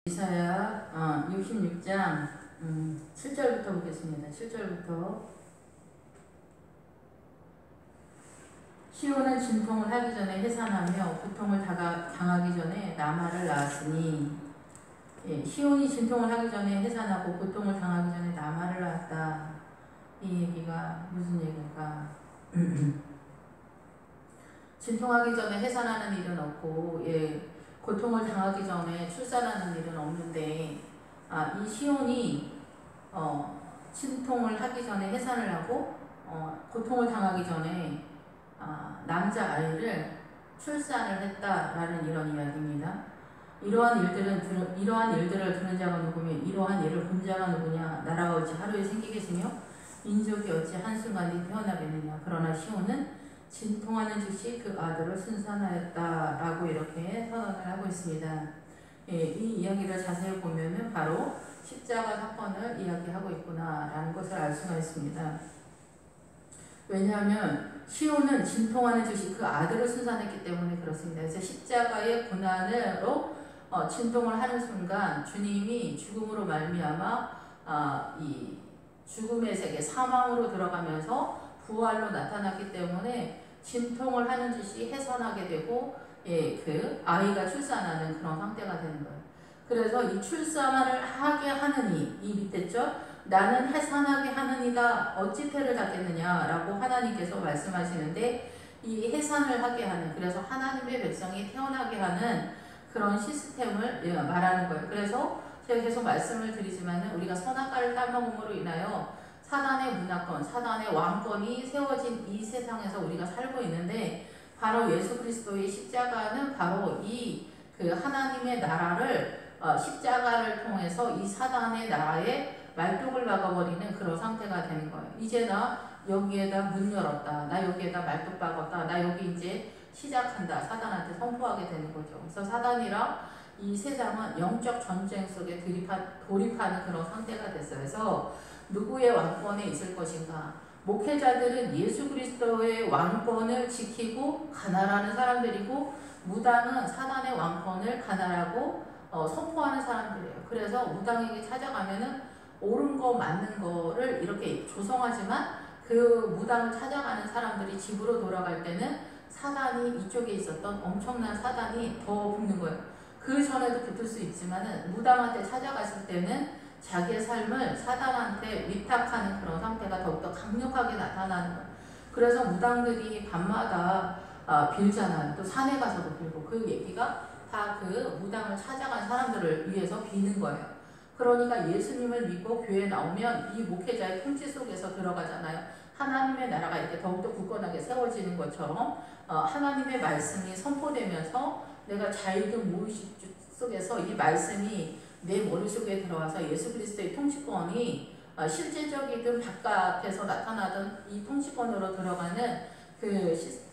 이사야 66장 7절부터 보겠습니다. 7절부터 시온은 진통을 하기 전에 해산하며 고통을 당하기 전에 남아를 낳았으니, 시온이 진통을 하기 전에 해산하고 고통을 당하기 전에 남아를 낳았다. 이 얘기가 무슨 얘기인가? 진통하기 전에 해산하는 일은 없고, 고통을 당하기 전에 출산하는 일은 없는데, 이 시온이 진통을 하기 전에 해산을 하고 고통을 당하기 전에 남자 아이를 출산을 했다라는 이런 이야기입니다. 이러한 일들을 들은 자가 누구며 이러한 일을 본 자가 누구냐? 나라가 어찌 하루에 생기겠으며 민족이 어찌 한순간에 태어나겠느냐? 그러나 시온은 진통하는 즉시 그 아들을 순산하였다라고 이렇게 선언을 하고 있습니다. 이 이야기를 자세히 보면은 바로 십자가 사건을 이야기하고 있구나라는 것을 알 수가 있습니다. 왜냐하면 시온은 진통하는 즉시 그 아들을 순산했기 때문에 그렇습니다. 그래서 십자가의 고난으로 진통을 하는 순간 주님이 죽음으로 말미암아 이 죽음의 세계 사망으로 들어가면서 부활로 나타났기 때문에 진통을 하는 짓이 해산하게 되고 그 아이가 출산하는 그런 상태가 되는 거예요. 그래서 이 출산을 하게 하느니, 이 밑에 절 나는 해산하게 하느니가 어찌 태를 닫겠느냐라고 하나님께서 말씀하시는데, 이 해산을 하게 하는, 그래서 하나님의 백성이 태어나게 하는 그런 시스템을 말하는 거예요. 그래서 제가 계속 말씀을 드리지만 우리가 선악과를 따먹음으로 인하여 사단의 문화권, 사단의 왕권이 세워진 이 세상에서 우리가 살고 있는데, 바로 예수 그리스도의 십자가는 바로 그 하나님의 나라를 십자가를 통해서 이 사단의 나라에 말뚝을 박아버리는 그런 상태가 되는 거예요. 이제 나 여기에다 문 열었다. 나 여기에다 말뚝 박았다. 나 여기 이제 시작한다. 사단한테 선포하게 되는 거죠. 그래서 사단이랑 이 세상은 영적 전쟁 속에 돌입하는 그런 상태가 됐어요. 그래서 누구의 왕권에 있을 것인가? 목회자들은 예수 그리스도의 왕권을 지키고 가난하는 사람들이고, 무당은 사단의 왕권을 가난하고 선포하는 사람들이에요. 그래서 무당에게 찾아가면은 옳은 거 맞는 거를 이렇게 조성하지만, 그 무당을 찾아가는 사람들이 집으로 돌아갈 때는 사단이 이쪽에 있었던 엄청난 사단이 더 붙는 거예요. 그 전에도 붙을 수 있지만은 무당한테 찾아갔을 때는 자기의 삶을 사단한테 위탁하는 그런 상태가 더욱더 강력하게 나타나는 거예요. 그래서 무당들이 밤마다 빌잖아요. 또 산에 가서도 빌고, 그 얘기가 다 그 무당을 찾아간 사람들을 위해서 비는 거예요. 그러니까 예수님을 믿고 교회에 나오면 이 목회자의 통치 속에서 들어가잖아요. 하나님의 나라가 이렇게 더욱더 굳건하게 세워지는 것처럼 하나님의 말씀이 선포되면서 내가 자유든 무의식 속에서 이 말씀이 내 머릿속에 들어와서 예수 그리스도의 통치권이 실제적이든 바깥에서 나타나던 이 통치권으로 들어가는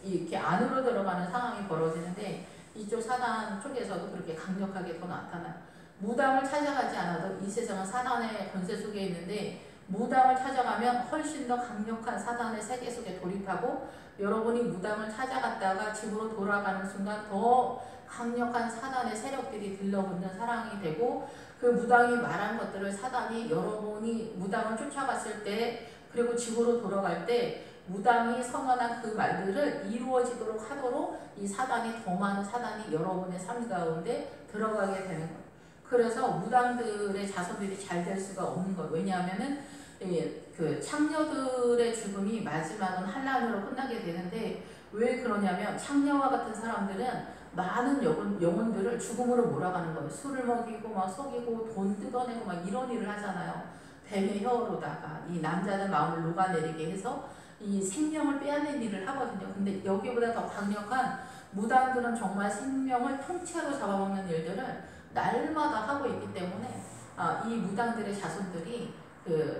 이렇게 안으로 들어가는 상황이 벌어지는데, 이쪽 사단 쪽에서도 그렇게 강력하게 더 나타나요. 무당을 찾아가지 않아도 이 세상은 사단의 권세 속에 있는데, 무당을 찾아가면 훨씬 더 강력한 사단의 세계 속에 돌입하고, 여러분이 무당을 찾아갔다가 집으로 돌아가는 순간 더 강력한 사단의 세력들이 들러붙는 상황이 되고, 그 무당이 말한 것들을 사단이 여러분이 무당을 쫓아갔을 때, 그리고 집으로 돌아갈 때 무당이 선언한 그 말들을 이루어지도록 하도록 이 사단이, 더 많은 사단이 여러분의 삶 가운데 들어가게 되는 거예요. 그래서 무당들의 자손들이 잘 될 수가 없는 거예요. 왜냐하면은 그 창녀들의 죽음이 마지막은 환난으로 끝나게 되는데, 왜 그러냐면 창녀와 같은 사람들은 많은 영혼들을 죽음으로 몰아가는 거예요. 술을 먹이고 막 속이고 돈 뜯어내고 막 이런 일을 하잖아요. 뱀의 혀로다가 이 남자는 마음을 녹아내리게 해서 이 생명을 빼앗는 일을 하거든요. 근데 여기보다 더 강력한 무당들은 정말 생명을 통째로 잡아먹는 일들을 날마다 하고 있기 때문에 이 무당들의 자손들이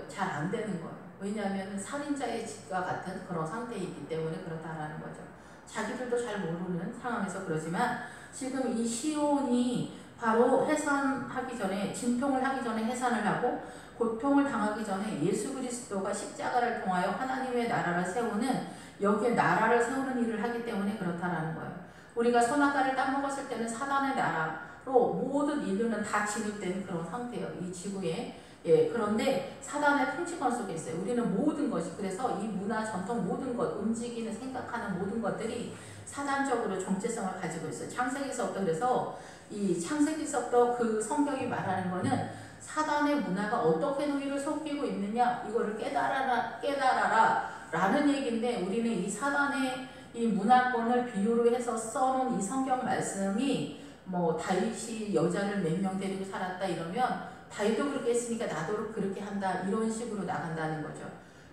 잘 안 되는 거예요. 왜냐하면 살인자의 집과 같은 그런 상태에 있기 때문에 그렇다라는 거죠. 자기들도 잘 모르는 상황에서 그러지만, 지금 이 시온이 바로 해산하기 전에, 진통을 하기 전에 해산을 하고 고통을 당하기 전에 예수 그리스도가 십자가를 통하여 하나님의 나라를 세우는, 여기에 나라를 세우는 일을 하기 때문에 그렇다라는 거예요. 우리가 선악과를 따먹었을 때는 사단의 나라, 모든 인류는 다 진입된 그런 상태예요. 이 지구에. 예, 그런데 사단의 통치권 속에 있어요. 우리는 모든 것이, 그래서 이 문화, 전통 모든 것, 움직이는, 생각하는 모든 것들이 사단적으로 정체성을 가지고 있어요. 창세기서부터, 그래서 이 창세기서부터 그 성경이 말하는 거는 사단의 문화가 어떻게 우리를 속이고 있느냐, 이거를 깨달아라 라는 얘기인데, 우리는 이 사단의 이 문화권을 비유로 해서 써놓은 이 성경 말씀이 뭐 다윗이 여자를 몇 명 데리고 살았다 이러면 다윗도 그렇게 했으니까 나도 그렇게 한다, 이런 식으로 나간다는 거죠.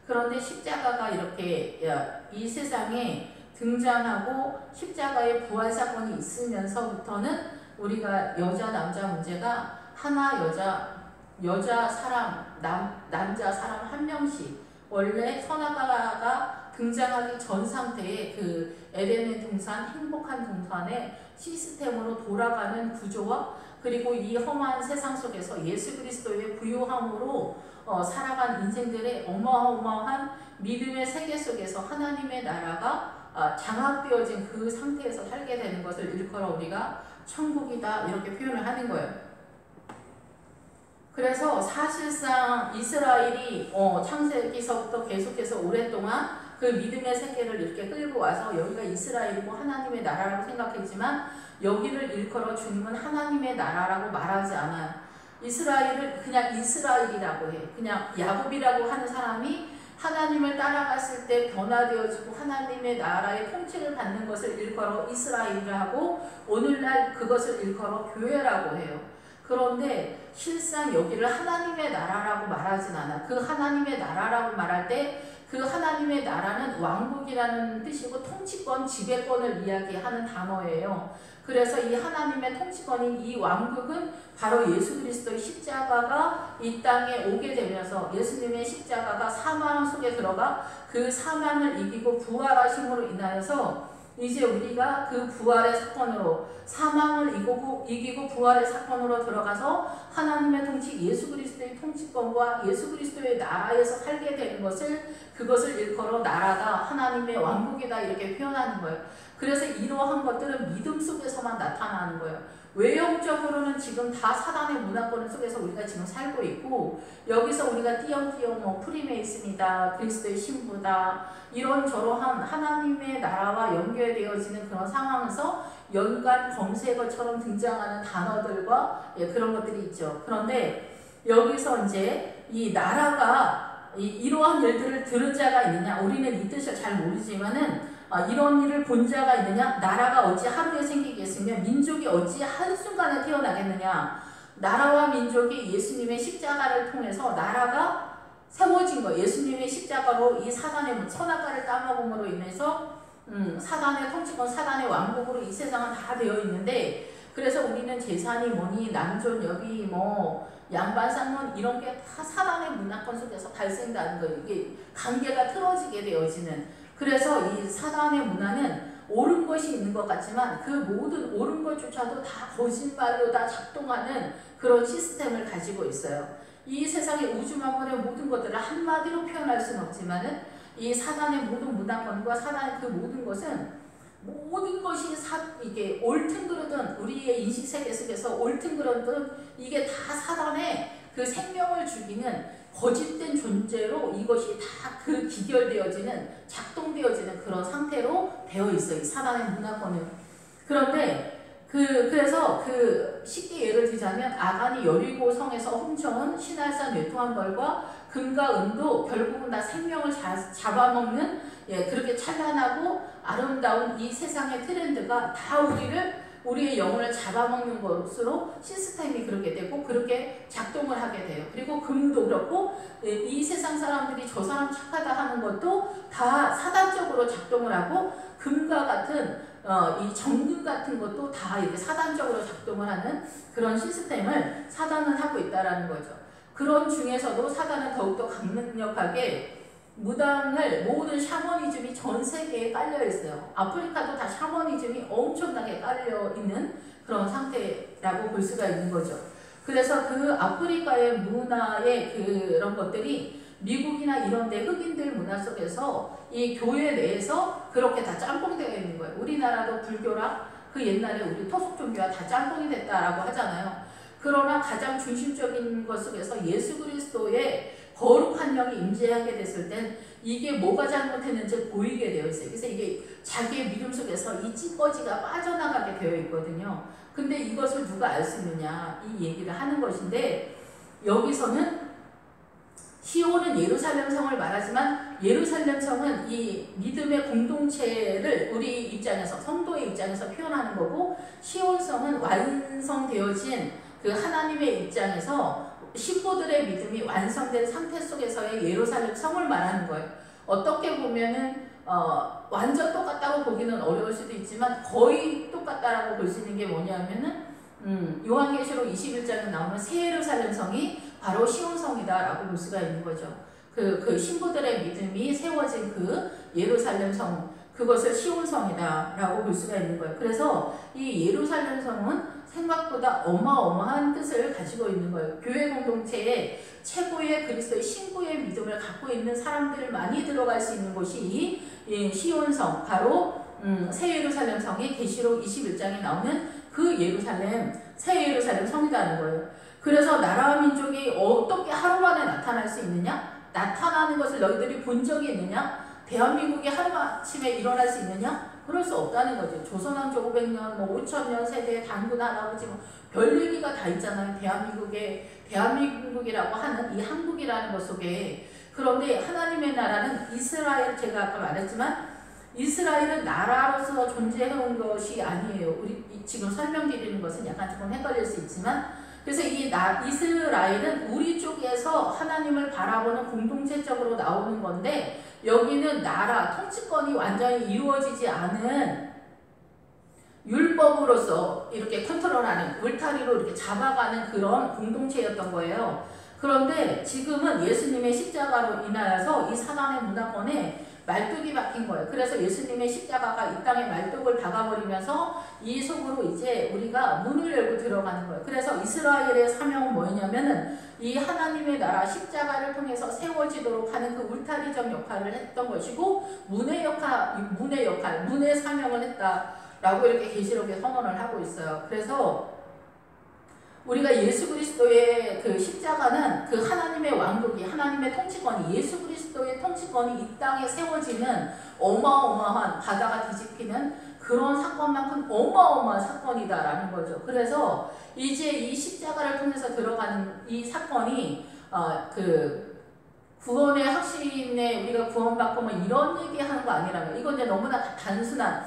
그런데 십자가가 이렇게 이 세상에 등장하고 십자가의 부활 사건이 있으면서부터는 우리가 여자 남자 문제가 하나, 여자 사람, 남자 사람 한 명씩, 원래 선악과가 등장하기 전 상태의 그 에덴의 동산, 행복한 동산의 시스템으로 돌아가는 구조와, 그리고 이 험한 세상 속에서 예수 그리스도의 부요함으로 살아간 인생들의 어마어마한 믿음의 세계 속에서 하나님의 나라가 장악되어진 그 상태에서 살게 되는 것을 일컬어 우리가 천국이다, 이렇게 표현을 하는 거예요. 그래서 사실상 이스라엘이 창세기서부터 계속해서 오랫동안 그 믿음의 세계를 이렇게 끌고 와서 여기가 이스라엘이고 하나님의 나라라고 생각했지만, 여기를 일컬어 주님은 하나님의 나라라고 말하지 않아요. 이스라엘을 그냥 이스라엘이라고 해. 그냥 야곱이라고 하는 사람이 하나님을 따라갔을 때 변화되어지고 하나님의 나라의 통치를 받는 것을 일컬어 이스라엘이라고, 오늘날 그것을 일컬어 교회라고 해요. 그런데 실상 여기를 하나님의 나라라고 말하진 않아. 그 하나님의 나라라고 말할 때 그 하나님의 나라는 왕국이라는 뜻이고 통치권, 지배권을 이야기하는 단어예요. 그래서 이 하나님의 통치권인 이 왕국은 바로 예수 그리스도의 십자가가 이 땅에 오게 되면서, 예수님의 십자가가 사망 속에 들어가 그 사망을 이기고 부활하심으로 인하여서 이제 우리가 그 부활의 사건으로, 사망을 이기고 부활의 사건으로 들어가서 하나님의 통치, 예수 그리스도의 통치권과 예수 그리스도의 나라에서 살게 되는 것을, 그것을 일컬어 나라다, 하나님의 왕국이다, 이렇게 표현하는 거예요. 그래서 이러한 것들은 믿음 속에서만 나타나는 거예요. 외형적으로는 지금 다 사단의 문화권 속에서 우리가 지금 살고 있고, 여기서 우리가 띄엄띄엄 뭐 프리메이슨이다, 그리스도의 신부다, 이런저러한 하나님의 나라와 연결되어지는 그런 상황에서 연관 검색어처럼 등장하는 단어들과 그런 것들이 있죠. 그런데 여기서 이제 이 나라가 이러한 일들을 들은 자가 있느냐, 우리는 이 뜻을 잘 모르지만은 이런 일을 본 자가 있느냐, 나라가 어찌 하루에 생기겠으며 민족이 어찌 한순간에 태어나겠느냐. 나라와 민족이 예수님의 십자가를 통해서 나라가 세워진 거예요. 예수님의 십자가로 이 사단의 선악과를 따먹음으로 인해서 사단의 통치권, 사단의 왕국으로 이 세상은 다 되어 있는데, 그래서 우리는 재산이 뭐니, 남존, 여비, 뭐 양반, 쌍문, 이런 게 다 사단의 문화권 속에서 발생되는 거예요. 이게 관계가 틀어지게 되어지는. 그래서 이 사단의 문화는 옳은 것이 있는 것 같지만 그 모든 옳은 것조차도 다 거짓말로 다 작동하는 그런 시스템을 가지고 있어요. 이 세상의 우주 만물의 모든 것들을 한마디로 표현할 수는 없지만은 이 사단의 모든 문화권과 사단의 그 모든 것은, 모든 것이 이게 옳든 그르든, 우리의 인식 세계 속에서 옳든 그르든 이게 다 사단의 그 생명을 죽이는 거짓된 존재로 이것이 다 그 기결되어지는, 작동되어지는 그런 상태로 되어 있어요. 이 사단의 문화권은. 그런데 그래서 쉽게 예를 들자면, 아간이 여리고 성에서 훔쳐온 신할산 외투한 벌과 금과 은도 결국은 다 생명을 잡아먹는, 그렇게 찬란하고 아름다운 이 세상의 트렌드가 다 우리의 영혼을 잡아먹는 것으로 시스템이 그렇게 되고 그렇게 작동을 하게 돼요. 그리고 금도 그렇고, 이 세상 사람들이 저 사람 착하다 하는 것도 다 사단적으로 작동을 하고, 금과 같은 이 정금 같은 것도 다 이렇게 사단적으로 작동을 하는 그런 시스템을 사단은 하고 있다라는 거죠. 그런 중에서도 사단은 더욱더 강력하게 무당을, 모든 샤머니즘이 전 세계에 깔려 있어요. 아프리카도 다 샤머니즘이 엄청나게 깔려 있는 그런 상태라고 볼 수가 있는 거죠. 그래서 그 아프리카의 문화의 그런 것들이 미국이나 이런 데 흑인들 문화 속에서 이 교회 내에서 그렇게 다 짬뽕되어 있는 거예요. 우리나라도 불교랑 그 옛날에 우리 토속 종교가 다 짬뽕이 됐다라고 하잖아요. 그러나 가장 중심적인 것 속에서 예수 그리스도의 거룩한 영이 임재하게 됐을 땐 이게 뭐가 잘못했는지 보이게 되어 있어요. 그래서 이게 자기의 믿음 속에서 이 찌꺼기가 빠져나가게 되어 있거든요. 근데 이것을 누가 알 수 있느냐 이 얘기를 하는 것인데, 여기서는 시온은 예루살렘 성을 말하지만 예루살렘 성은 이 믿음의 공동체를 우리 입장에서, 성도의 입장에서 표현하는 거고, 시온 성은 완성되어진 그 하나님의 입장에서 신부들의 믿음이 완성된 상태 속에서의 예루살렘 성을 말하는 거예요. 어떻게 보면은 완전 똑같다고 보기는 어려울 수도 있지만 거의 똑같다라고 볼 수 있는 게 뭐냐면은 요한계시록 21장에 나오는 새 예루살렘 성이 바로 시온성이다라고 볼 수가 있는 거죠. 그 신부들의 믿음이 세워진 그 예루살렘 성, 그것을 시온성이다라고 볼 수가 있는 거예요. 그래서 이 예루살렘 성은 생각보다 어마어마한 뜻을 가지고 있는 거예요. 교회 공동체에 최고의 그리스도의 신부의 믿음을 갖고 있는 사람들만이 들어갈 수 있는 곳이 이 시온성, 바로 새 예루살렘 성이 계시록 21장에 나오는 그 예루살렘, 새 예루살렘 성이라는 거예요. 그래서 나라와 민족이 어떻게 하루 만에 나타날 수 있느냐? 나타나는 것을 너희들이 본 적이 있느냐? 대한민국이 하루아침에 일어날 수 있느냐? 그럴 수 없다는 거죠. 조선왕조 500년, 5000년 세대, 단군 할아버지, 별 얘기가 다 있잖아요. 대한민국이라고 하는 이 한국이라는 것 속에. 그런데 하나님의 나라는 이스라엘, 제가 아까 말했지만 이스라엘은 나라로서 존재해온 것이 아니에요. 우리 지금 설명드리는 것은 약간 조금 헷갈릴 수 있지만, 그래서 이스라엘은 우리 쪽에서 하나님을 바라보는 공동체적으로 나오는 건데, 여기는 나라, 통치권이 완전히 이루어지지 않은 율법으로서 이렇게 컨트롤하는, 울타리로 이렇게 잡아가는 그런 공동체였던 거예요. 그런데 지금은 예수님의 십자가로 인하여서 이 사단의 문화권에 말뚝이 박힌 거예요. 그래서 예수님의 십자가가 이 땅에 말뚝을 박아버리면서 이 속으로 이제 우리가 문을 열고 들어가는 거예요. 그래서 이스라엘의 사명은 뭐였냐면은 이 하나님의 나라 십자가를 통해서 세워지도록 하는 그 울타리적 역할을 했던 것이고, 문의 사명을 했다라고 이렇게 계시록에 선언을 하고 있어요. 그래서 우리가 예수 그리스도의 그 십자가는 그 하나님의 왕국이, 하나님의 통치권이, 예수 그리스도의 통치권이 이 땅에 세워지는 어마어마한, 바다가 뒤집히는 그런 사건만큼 어마어마한 사건이다라는 거죠. 그래서 이제 이 십자가를 통해서 들어가는 이 사건이 그 구원의 확신에 우리가 구원받고 뭐 이런 얘기하는 거 아니라면, 이건 이제 너무나 단순한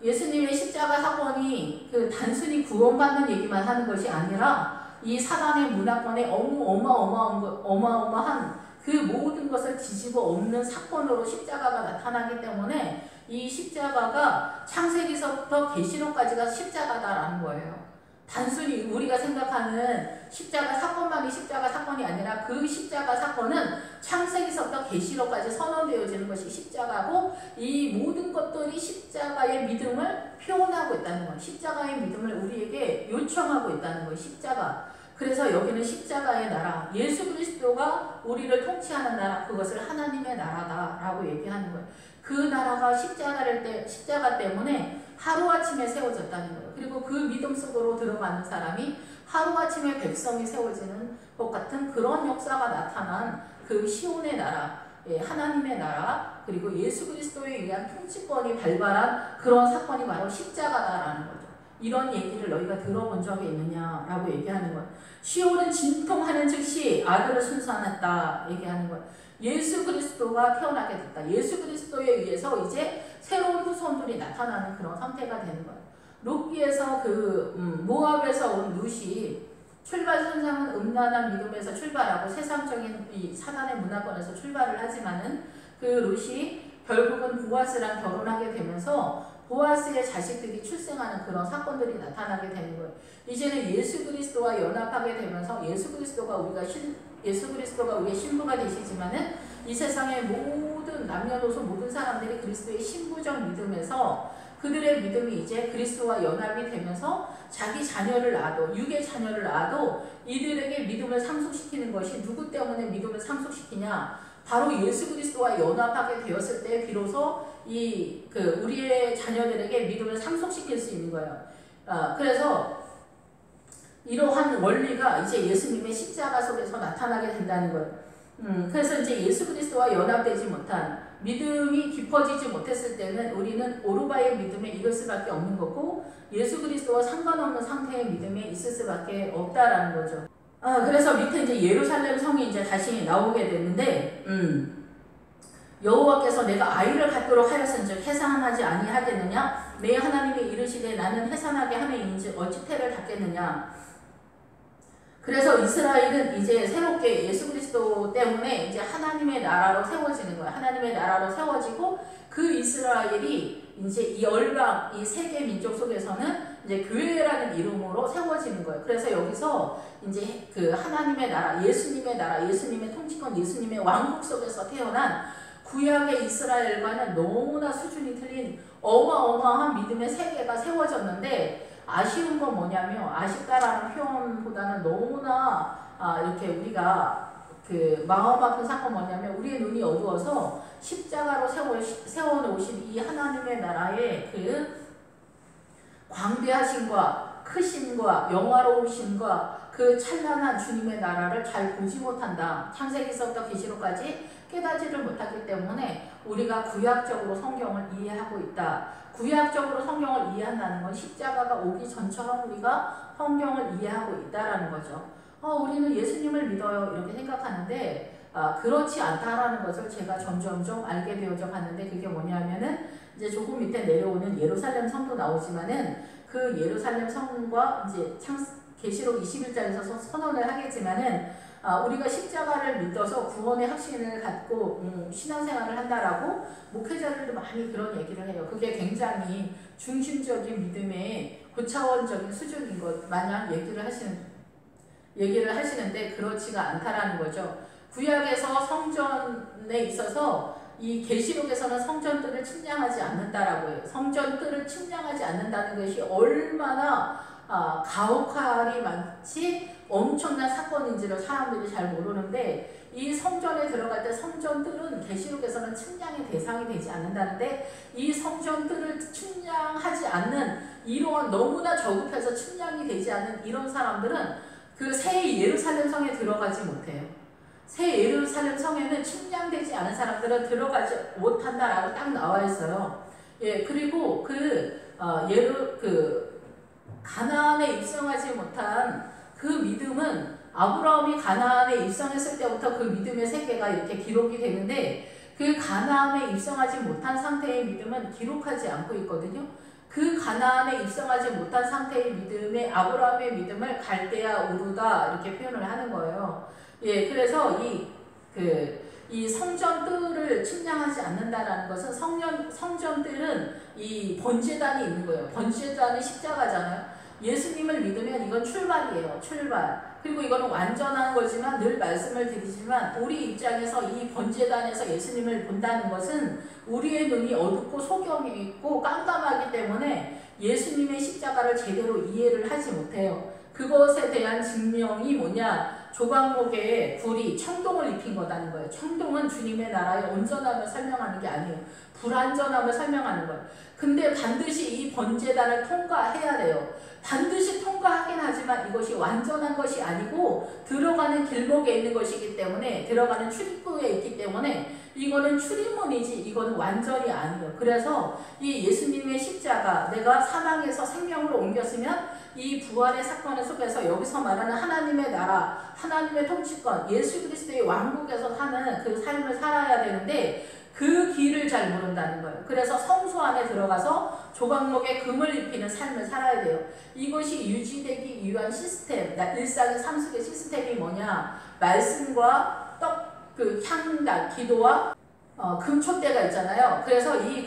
예수님의 십자가 사건이 그 단순히 구원받는 얘기만 하는 것이 아니라 이 사단의 문화권에 어마어마한 그 모든 것을 뒤집어 엎는 사건으로 십자가가 나타나기 때문에 이 십자가가 창세기서부터 계시록까지가 십자가다라는 거예요. 단순히 우리가 생각하는 십자가 사건만이 십자가 사건이 아니라 그 십자가 사건은 창세기서부터 계시록까지 선언되어지는 것이 십자가고, 이 모든 것들이 십자가의 믿음을 표현하고 있다는 거예요. 십자가의 믿음을 우리에게 요청하고 있다는 거예요. 십자가. 그래서 여기는 십자가의 나라, 예수 그리스도가 우리를 통치하는 나라, 그것을 하나님의 나라다라고 얘기하는 거예요. 그 나라가 십자가 때문에 하루아침에 세워졌다는 거예요. 그리고 그 믿음 속으로 들어가는 사람이 하루아침에 백성이 세워지는 것 같은 그런 역사가 나타난 그 시온의 나라, 하나님의 나라, 그리고 예수 그리스도에 의한 통치권이 발발한 그런 사건이 바로 십자가다라는 거죠. 이런 얘기를 너희가 들어본 적이 있느냐라고 얘기하는 거예요. 시온은 진통하는 즉시 아들을 순산했다 얘기하는 거예요. 예수 그리스도가 태어나게 됐다. 예수 그리스도에 의해서 이제 새로운 후손들이 나타나는 그런 상태가 되는 거예요. 룻기에서 모압에서 온 룻이 출발 선상은 음란한 믿음에서 출발하고 세상적인 이 사단의 문화권에서 출발을 하지만은 그 룻이 결국은 보아스랑 결혼하게 되면서 보아스의 자식들이 출생하는 그런 사건들이 나타나게 되는 거예요. 이제는 예수 그리스도와 연합하게 되면서 예수 그리스도가 우리의 신부가 되시지만은 이 세상의 모든 남녀노소 모든 사람들이 그리스도의 신부적 믿음에서 그들의 믿음이 이제 그리스도와 연합이 되면서 자기 자녀를 낳아도, 육의 자녀를 낳아도 이들에게 믿음을 상속시키는 것이 누구 때문에 믿음을 상속시키냐? 바로 예수 그리스도와 연합하게 되었을 때 비로소 우리의 자녀들에게 믿음을 상속시킬 수 있는 거예요. 그래서 이러한 원리가 이제 예수님의 십자가 속에서 나타나게 된다는 거예요. 그래서 이제 예수 그리스도와 연합되지 못한 믿음이 깊어지지 못했을 때는 우리는 오르바의 믿음에 이를 수밖에 없는 거고 예수 그리스도와 상관없는 상태의 믿음에 있을 수밖에 없다라는 거죠. 그래서 밑에 이제 예루살렘 성이 이제 다시 나오게 되는데, 여호와께서 내가 아이를 갖도록 하였은즉 해산하지 아니하겠느냐? 내 하나님이 이르시되 나는 해산하게 하매인즉 어찌 태를 닫겠느냐? 그래서 이스라엘은 이제 새롭게 예수 그리스도 때문에 이제 하나님의 나라로 세워지는 거예요. 하나님의 나라로 세워지고 그 이스라엘이 이제 이 열방, 이 세계 민족 속에서는 이제 교회라는 이름으로 세워지는 거예요. 그래서 여기서 이제 그 하나님의 나라, 예수님의 통치권, 예수님의 왕국 속에서 태어난 구약의 이스라엘과는 너무나 수준이 틀린 어마어마한 믿음의 세계가 세워졌는데 아쉬운 건 뭐냐면 아쉽다라는 표현보다는 너무나 이렇게 우리가 그 마음 아픈 사건 뭐냐면 우리의 눈이 어두워서 십자가로 세워놓으신 이 하나님의 나라의 그 광대하심과 크심과 영화로우심과 그 찬란한 주님의 나라를 잘 보지 못한다. 창세기서부터 계시록까지 깨닫지를 못하기 때문에 우리가 구약적으로 성경을 이해하고 있다. 구약적으로 성경을 이해한다는 건 십자가가 오기 전처럼 우리가 성경을 이해하고 있다라는 거죠. 우리는 예수님을 믿어요 이렇게 생각하는데 그렇지 않다라는 것을 제가 점점점 알게 되어져 갔는데 그게 뭐냐면은 이제 조금 밑에 내려오는 예루살렘 성도 나오지만은 그 예루살렘 성과 이제 계시록 21장에서 선언을 하겠지만은 우리가 십자가를 믿어서 구원의 확신을 갖고 신앙생활을 한다라고 목회자들도 많이 그런 얘기를 해요. 그게 굉장히 중심적인 믿음의 고차원적인 수준인 것 마냥 얘기를 하시는데 그렇지가 않다라는 거죠. 구약에서 성전에 있어서 이 계시록에서는 성전들을 침략하지 않는다라고 해요. 성전들을 침략하지 않는다는 것이 얼마나 가혹할이 많지 엄청난 사건인지를 사람들이 잘 모르는데 이 성전에 들어갈 때 성전들은 계시록에서는 침략의 대상이 되지 않는다는데 이 성전들을 침략하지 않는 이러한 너무나 저급해서 침략이 되지 않는 이런 사람들은 그 새 예루살렘 성에 들어가지 못해요. 새 예루살렘 성에는 침략되지 않은 사람들은 들어가지 못한다라고 딱 나와 있어요. 예, 그리고 가나안에 입성하지 못한 그 믿음은 아브라함이 가나안에 입성했을 때부터 그 믿음의 세계가 이렇게 기록이 되는데 그 가나안에 입성하지 못한 상태의 믿음은 기록하지 않고 있거든요. 그 가나안에 입성하지 못한 상태의 믿음의 아브라함의 믿음을 갈대아 우르다 이렇게 표현을 하는 거예요. 예, 그래서 이 성전들을 침략하지 않는다라는 것은 성전들은 이 번제단이 있는 거예요. 번제단은 십자가잖아요. 예수님을 믿으면 이건 출발이에요. 출발. 그리고 이거는 완전한 거지만 늘 말씀을 드리지만 우리 입장에서 이 번제단에서 예수님을 본다는 것은 우리의 눈이 어둡고 소경이 있고 깜깜하기 때문에 예수님의 십자가를 제대로 이해를 하지 못해요. 그것에 대한 증명이 뭐냐? 조각목에 불이 청동을 입힌 거다는 거예요. 청동은 주님의 나라의 온전함을 설명하는 게 아니에요. 불완전함을 설명하는 거예요. 근데 반드시 이 번제단을 통과해야 돼요. 반드시 통과하긴 하지만 이것이 완전한 것이 아니고 들어가는 길목에 있는 것이기 때문에 들어가는 출입구에 있기 때문에 이거는 출입문이지 이거는 완전히 아니에요. 그래서 이 예수님의 십자가 내가 사망에서 생명으로 옮겼으면 이 부활의 사건 속에서 여기서 말하는 하나님의 나라, 하나님의 통치권, 예수 그리스도의 왕국에서 사는 그 삶을 살아야 되는데 그 길을 잘 모른다는 거예요. 그래서 성소 안에 들어가서 조각목에 금을 입히는 삶을 살아야 돼요. 이것이 유지되기 위한 시스템, 일상의 삶 속의 시스템이 뭐냐? 말씀과 향단, 기도와 금촛대가 있잖아요. 그래서 이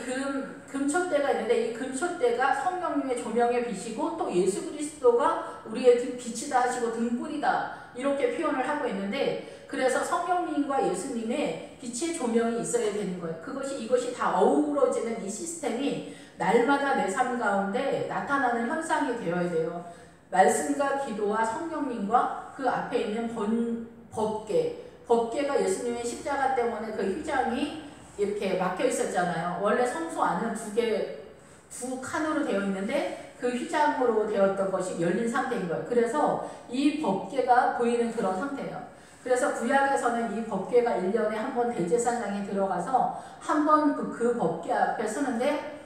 금촛대가 있는데 이 금촛대가 성령님의 조명의 빛이고 또 예수 그리스도가 우리의 빛이다 하시고 등불이다 이렇게 표현을 하고 있는데 그래서 성령님과 예수님의 빛의 조명이 있어야 되는 거예요. 이것이 다 어우러지는 이 시스템이 날마다 내 삶 가운데 나타나는 현상이 되어야 돼요. 말씀과 기도와 성령님과 그 앞에 있는 법계가 예수님의 십자가 때문에 그 휘장이 이렇게 막혀 있었잖아요. 원래 성소 안은 두 칸으로 되어 있는데 그 휘장으로 되었던 것이 열린 상태인 거예요. 그래서 이 법궤가 보이는 그런 상태예요. 그래서 구약에서는 이 법궤가 1년에 한 번 대제사장이 들어가서 한 번 그 법궤 앞에 서는데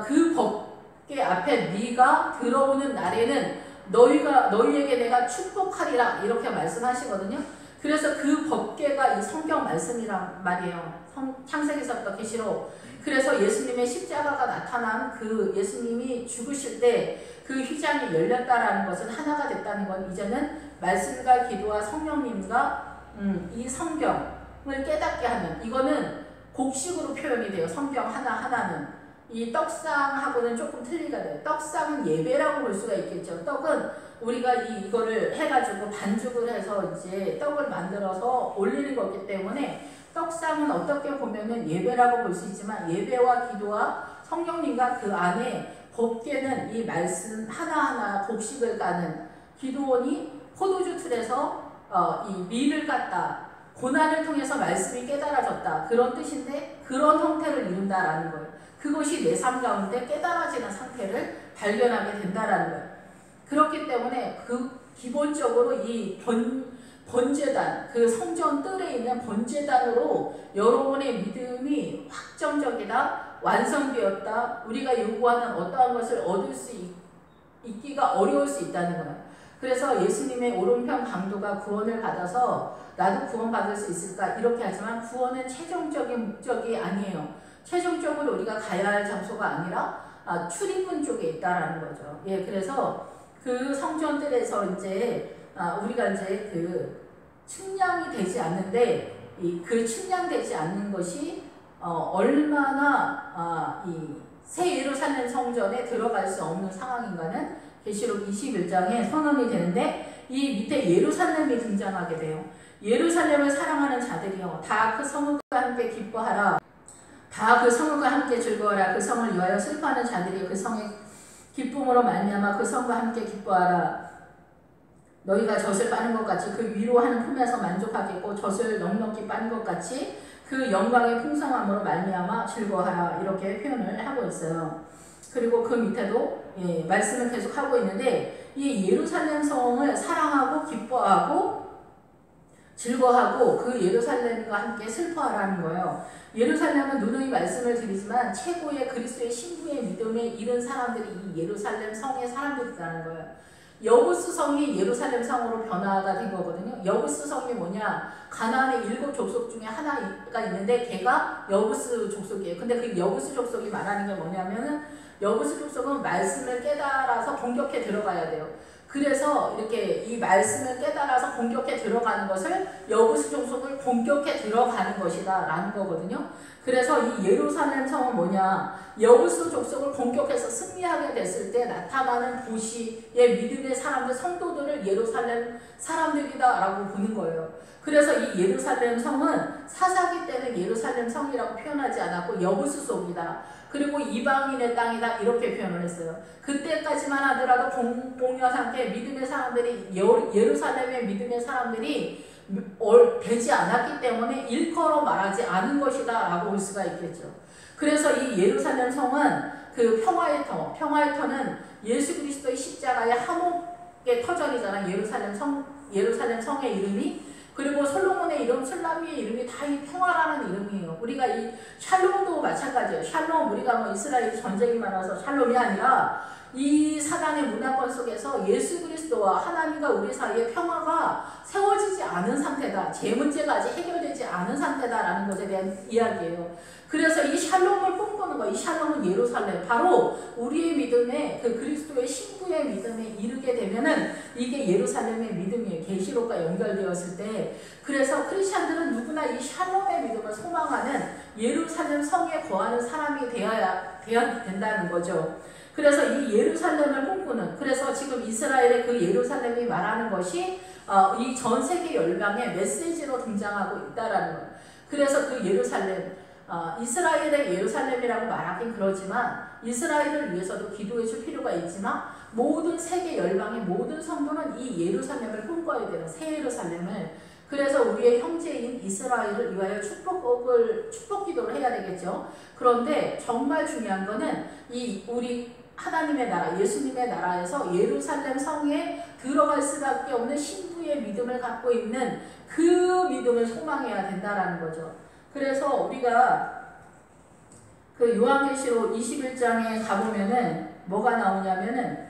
그 법궤 앞에 네가 들어오는 날에는 너희에게 내가 축복하리라 이렇게 말씀하시거든요. 그래서 그 법궤가 이 성경 말씀이란 말이에요. 창세기서부터 계시록. 그래서 예수님의 십자가가 나타난 그 예수님이 죽으실 때 그 휘장이 열렸다라는 것은 하나가 됐다는 건 이제는 말씀과 기도와 성령님과 이 성경을 깨닫게 하는, 이거는 곡식으로 표현이 돼요. 성경 하나하나는. 이 떡상하고는 조금 틀리가 돼요. 떡상은 예배라고 볼 수가 있겠죠. 떡은 우리가 이거를 해가지고 반죽을 해서 이제 떡을 만들어서 올리는 거기 때문에 떡상은 어떻게 보면은 예배라고 볼 수 있지만 예배와 기도와 성령님과 그 안에 법궤는 이 말씀 하나하나 곡식을 까는, 기도원이 포도주 틀에서 이 밀을 깠다. 고난을 통해서 말씀이 깨달아졌다. 그런 뜻인데 그런 형태를 이룬다라는 거예요. 그것이 내 삶 가운데 깨달아지는 상태를 발견하게 된다라는 거예요. 그렇기 때문에 그 기본적으로 이 번제단, 그 성전 뜰에 있는 번제단으로 여러분의 믿음이 확정적이다, 완성되었다, 우리가 요구하는 어떠한 것을 얻을 수 있기가 어려울 수 있다는 거예요. 그래서 예수님의 오른편 강도가 구원을 받아서 나도 구원받을 수 있을까 이렇게 하지만 구원은 최종적인 목적이 아니에요. 최종적으로 우리가 가야 할 장소가 아니라 출입문 쪽에 있다라는 거죠. 예, 그래서 그 성전들에서 이제 우리가 이제 그 측량이 되지 않는데 그 측량되지 않는 것이 얼마나 이 새 예루살렘 성전에 들어갈 수 없는 상황인가는 계시록 21장에 선언이 되는데 이 밑에 예루살렘이 등장하게 돼요. 예루살렘을 사랑하는 자들이요 다 그 성읍과 함께 기뻐하라. 다 그 성읍과 함께 즐거워라. 그 성을 위하여 슬퍼하는 자들이 그 성의 기쁨으로 말미암아 그 성과 함께 기뻐하라. 너희가 젖을 빠는 것 같이 그 위로하는 품에서 만족하겠고 젖을 넉넉히 빠는 것 같이 그 영광의 풍성함으로 말미암아 즐거워하라. 이렇게 표현을 하고 있어요. 그리고 그 밑에도 말씀을 계속 하고 있는데 이 예루살렘 성을 사랑하고 기뻐하고 즐거워하고 그 예루살렘과 함께 슬퍼하라는 거예요. 예루살렘은 누누이 말씀을 드리지만 최고의 그리스도의 신부의 믿음에 이른 사람들이 이 예루살렘 성의 사람들이라는 거예요. 여부스 성이 예루살렘 성으로 변화가 된 거거든요. 여부스 성이 뭐냐? 가나안의 7 족속 중에 하나가 있는데 걔가 여부스 족속이에요. 근데 그 여부스 족속이 말하는 게 뭐냐면은 여부스 족속은 말씀을 깨달아서 공격해 들어가야 돼요. 그래서 이렇게 이 말씀을 깨달아서 공격해 들어가는 것을 여부스 족속을 공격해 들어가는 것이다 라는 거거든요. 그래서 이 예루살렘 성은 뭐냐? 여부스 족속을 공격해서 승리하게 됐을 때 나타나는 도시의 믿음의 사람들, 성도들을 예루살렘 사람들이다 라고 보는 거예요. 그래서 이 예루살렘 성은 사사기 때는 예루살렘 성이라고 표현하지 않았고 여부스 속이다. 그리고 이방인의 땅이다 이렇게 표현을 했어요. 그때까지만 하더라도 공여 상태 믿음의 사람들이 예루살렘의 믿음의 사람들이 되지 않았기 때문에 일컬어 말하지 않은 것이다 라고 볼 수가 있겠죠. 그래서 이 예루살렘 성은 그 평화의 터는 예수 그리스도의 십자가의 화목의 터전이잖아. 예루살렘 성의 이름이. 그리고 솔로몬의 이름, 슬라미의 이름이 다 이 평화라는 이름이에요. 우리가 이 샬롬도 마찬가지예요. 샬롬, 우리가 뭐 이스라엘 전쟁이 많아서 샬롬이 아니라 이 사단의 문화권 속에서 예수 그리스도와 하나님과 우리 사이의 평화가 세워지지 않은 상태다. 제 문제가 아직 해결되지 않은 상태다라는 것에 대한 이야기예요. 그래서 이 샬롬을 꿈꾸는 거예요. 이 샬롬은 예루살렘. 바로 우리의 믿음에 그 그리스도의 신부의 믿음에 이르게 되면은 이게 예루살렘의 믿음이에요. 계시록과 연결되었을 때. 그래서 크리스찬들은 누구나 이 샬롬의 믿음을 소망하는 예루살렘 성에 거하는 사람이 되어야 된다는 거죠. 그래서 이 예루살렘을 꿈꾸는, 그래서 지금 이스라엘의 그 예루살렘이 말하는 것이 이 전 세계 열방의 메시지로 등장하고 있다라는 거예요. 그래서 그 예루살렘, 이스라엘의 예루살렘이라고 말하긴 그러지만 이스라엘을 위해서도 기도해 줄 필요가 있지만 모든 세계 열방의 모든 성도는 이 예루살렘을 꿈꿔야 되는 새 예루살렘을. 그래서 우리의 형제인 이스라엘을 위하여 축복 기도를 해야 되겠죠. 그런데 정말 중요한 거는 이 우리 하나님의 나라, 예수님의 나라에서 예루살렘 성에 들어갈 수밖에 없는 신부의 믿음을 갖고 있는 그 믿음을 소망해야 된다라는 거죠. 그래서 우리가 그 요한계시록 21장에 가보면은 뭐가 나오냐면은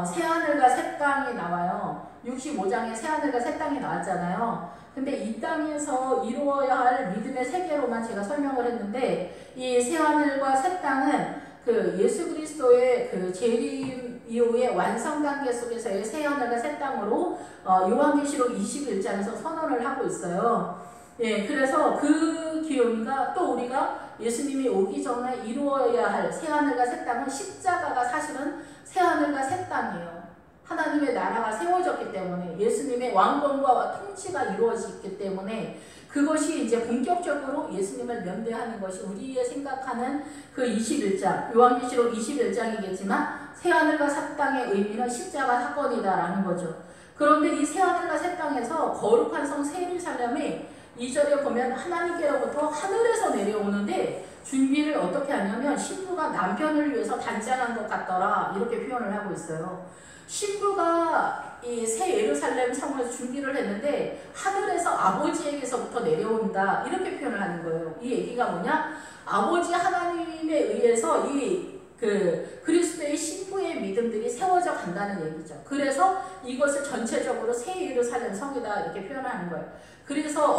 새하늘과 새 땅이 나와요. 65장에 새하늘과 새 땅이 나왔잖아요. 근데 이 땅에서 이루어야 할 믿음의 세계로만 제가 설명을 했는데, 이 새하늘과 새 땅은 그 예수 그리스도의 그 재림 이후의 완성 단계 속에서의 새하늘과 새 땅으로 요한계시록 21장에서 선언을 하고 있어요. 예, 그래서 그 기용이가 또 우리가 예수님이 오기 전에 이루어야 할 새하늘과 새 땅은 십자가가 사실은 새하늘과 새 땅이에요. 하나님의 나라가 세워졌기 때문에, 예수님의 왕권과 통치가 이루어졌기 때문에 그것이 이제 본격적으로 예수님을 면대하는 것이 우리의 생각하는 그 21장, 요한계시록 21장이겠지만 새하늘과 새 땅의 의미는 십자가 사건이다라는 거죠. 그런데 이 새하늘과 새 땅에서 거룩한 성 새 예루살렘이 2절에 보면 하나님께로부터 하늘에서 내려오는데 준비를 어떻게 하냐면 신부가 남편을 위해서 단장한 것 같더라, 이렇게 표현을 하고 있어요. 신부가 이 새 예루살렘 성을 준비를 했는데 하늘에서 아버지에게서부터 내려온다, 이렇게 표현을 하는 거예요. 이 얘기가 뭐냐? 아버지 하나님에 의해서 이 그리스도의 신부의 믿음들이 세워져 간다는 얘기죠. 그래서 이것을 전체적으로 새 예루살렘 성이다, 이렇게 표현하는 거예요. 그래서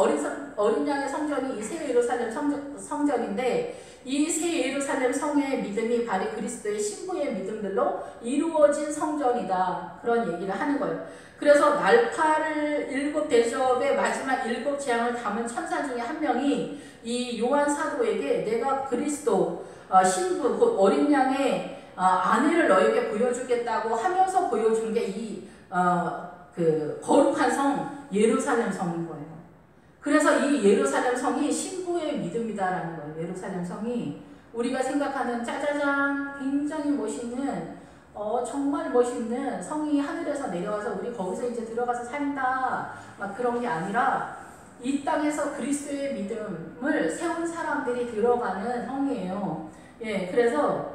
어린 양의 성전이 이 새 예루살렘 성전인데, 이 새 예루살렘 성의 믿음이 바로 그리스도의 신부의 믿음들로 이루어진 성전이다, 그런 얘기를 하는 거예요. 그래서 날파를 7 대접의 마지막 7 재앙을 담은 천사 중에 한 명이 이 요한 사도에게 내가 그리스도 신부 곧 어린 양의 아내를 너에게 보여주겠다고 하면서 보여준 게 이 거룩한 성 예루살렘 성인 거예요. 그래서 이 예루살렘 성이 신부의 믿음이다라는 거예요. 예루살렘 성이 우리가 생각하는 짜자잔 굉장히 멋있는 정말 멋있는 성이 하늘에서 내려와서 우리 거기서 이제 들어가서 산다, 막 그런 게 아니라 이 땅에서 그리스도의 믿음을 세운 사람들이 들어가는 성이에요. 예, 그래서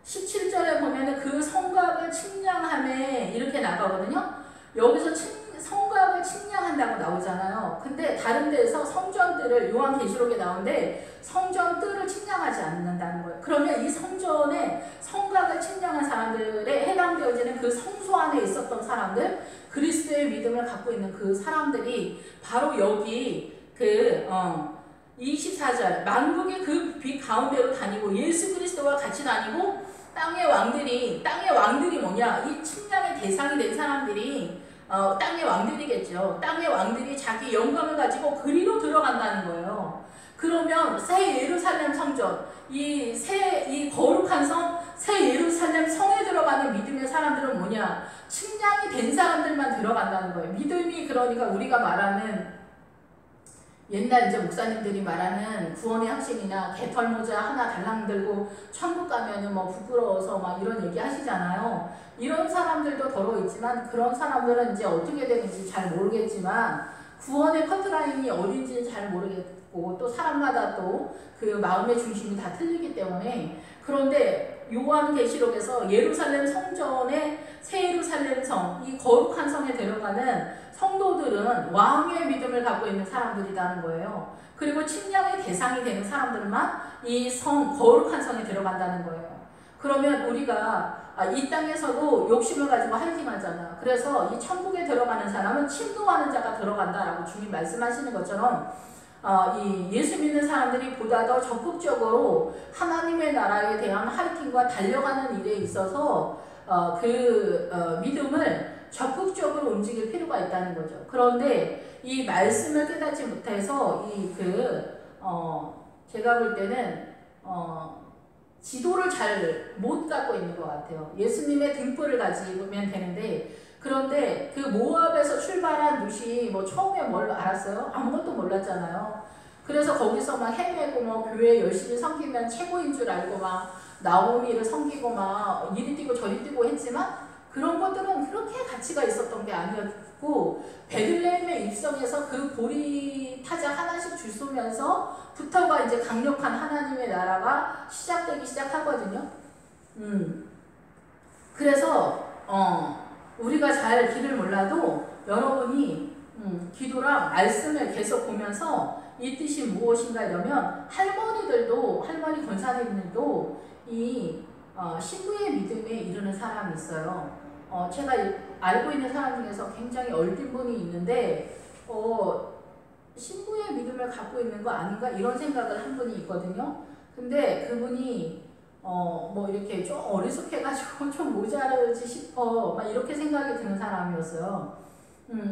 17절에 보면은 그 성곽을 측량함에 이렇게 나가거든요. 여기서 성곽을 측량한다고 나오잖아요. 근데 다른 데에서 성전들을, 요한계시록에 나오는데 성전들을 측량하지 않는다는 거예요. 그러면 이 성전의 성곽을 측량한 사람들에 해당되어지는 그 성소 안에 있었던 사람들, 그리스도의 믿음을 갖고 있는 그 사람들이 바로 여기 24절 만국의 그 빛 가운데로 다니고 예수 그리스도와 같이 다니고 땅의 왕들이 뭐냐? 이 측량의 대상이 된 사람들이 땅의 왕들이겠죠. 땅의 왕들이 자기 영광을 가지고 그리로 들어간다는 거예요. 그러면 새 예루살렘 성전, 이 거룩한 성, 새 예루살렘 성에 들어가는 믿음의 사람들은 뭐냐? 측량이 된 사람들만 들어간다는 거예요. 믿음이, 그러니까 우리가 말하는 옛날 이제 목사님들이 말하는 구원의 확신이나 개털모자 하나 달랑 들고 천국 가면은 뭐 부끄러워서 막 이런 얘기 하시잖아요. 이런 사람들도 더러 있지만 그런 사람들은 이제 어떻게 되는지 잘 모르겠지만 구원의 커트라인이 어딘지는 잘 모르겠고 또 사람마다 또 그 마음의 중심이 다 틀리기 때문에, 그런데 요한계시록에서 예루살렘 성전의 새 예루살렘 성, 이 거룩한 성에 들어가는 성도들은 왕의 믿음을 갖고 있는 사람들이라는 거예요. 그리고 측량의 대상이 되는 사람들만 이 거룩한 성에 들어간다는 거예요. 그러면 우리가 이 땅에서도 욕심을 가지고 할증하잖아. 그래서 이 천국에 들어가는 사람은 침노하는 자가 들어간다라고 주님 말씀하시는 것처럼 이 예수 믿는 사람들이 보다 더 적극적으로 하나님의 나라에 대한 하이킹과 달려가는 일에 있어서 믿음을 적극적으로 움직일 필요가 있다는 거죠. 그런데 이 말씀을 깨닫지 못해서 제가 볼 때는 지도를 잘 못 갖고 있는 것 같아요. 예수님의 등불을 가지면 되는데, 그런데 그 모압에서 출발한 룻이 뭐 처음에 뭘 알았어요? 아무것도 몰랐잖아요. 그래서 거기서 막 헤매고 뭐 교회 열심히 섬기면 최고인 줄 알고 막 나오미를 섬기고 막 이리 뛰고 저리 뛰고 했지만 그런 것들은 그렇게 가치가 있었던 게 아니었고 베들레헴에 입성해서 그 보리 타작 하나씩 주소면서 부터가 이제 강력한 하나님의 나라가 시작되기 시작하거든요. 그래서 우리가 잘 길을 몰라도 여러분이 기도랑 말씀을 계속 보면서 이 뜻이 무엇인가 이러면 할머니 권사님들도 이 신부의 믿음에 이르는 사람이 있어요. 제가 알고 있는 사람 중에서 굉장히 얼핏 분이 있는데 신부의 믿음을 갖고 있는 거 아닌가 이런 생각을 한 분이 있거든요. 근데 그분이 뭐 이렇게 좀 어리숙해가지고 좀 모자르지 싶어 막 이렇게 생각이 드는 사람이었어요.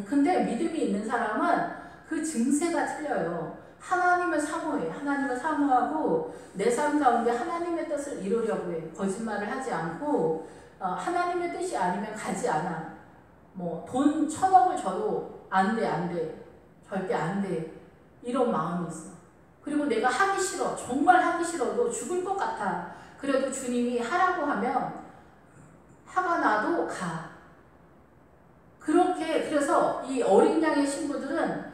근데 믿음이 있는 사람은 그 증세가 틀려요. 하나님을 사모해. 하나님을 사모하고 내 삶 가운데 하나님의 뜻을 이루려고 해. 거짓말을 하지 않고 하나님의 뜻이 아니면 가지 않아. 뭐 돈 1,000억을 줘도 안 돼. 절대 안 돼. 이런 마음이 있어. 그리고 내가 하기 싫어. 정말 하기 싫어도 죽을 것 같아. 그래도 주님이 하라고 하면 화가 나도 가. 그렇게 그래서 이 어린 양의 신부들은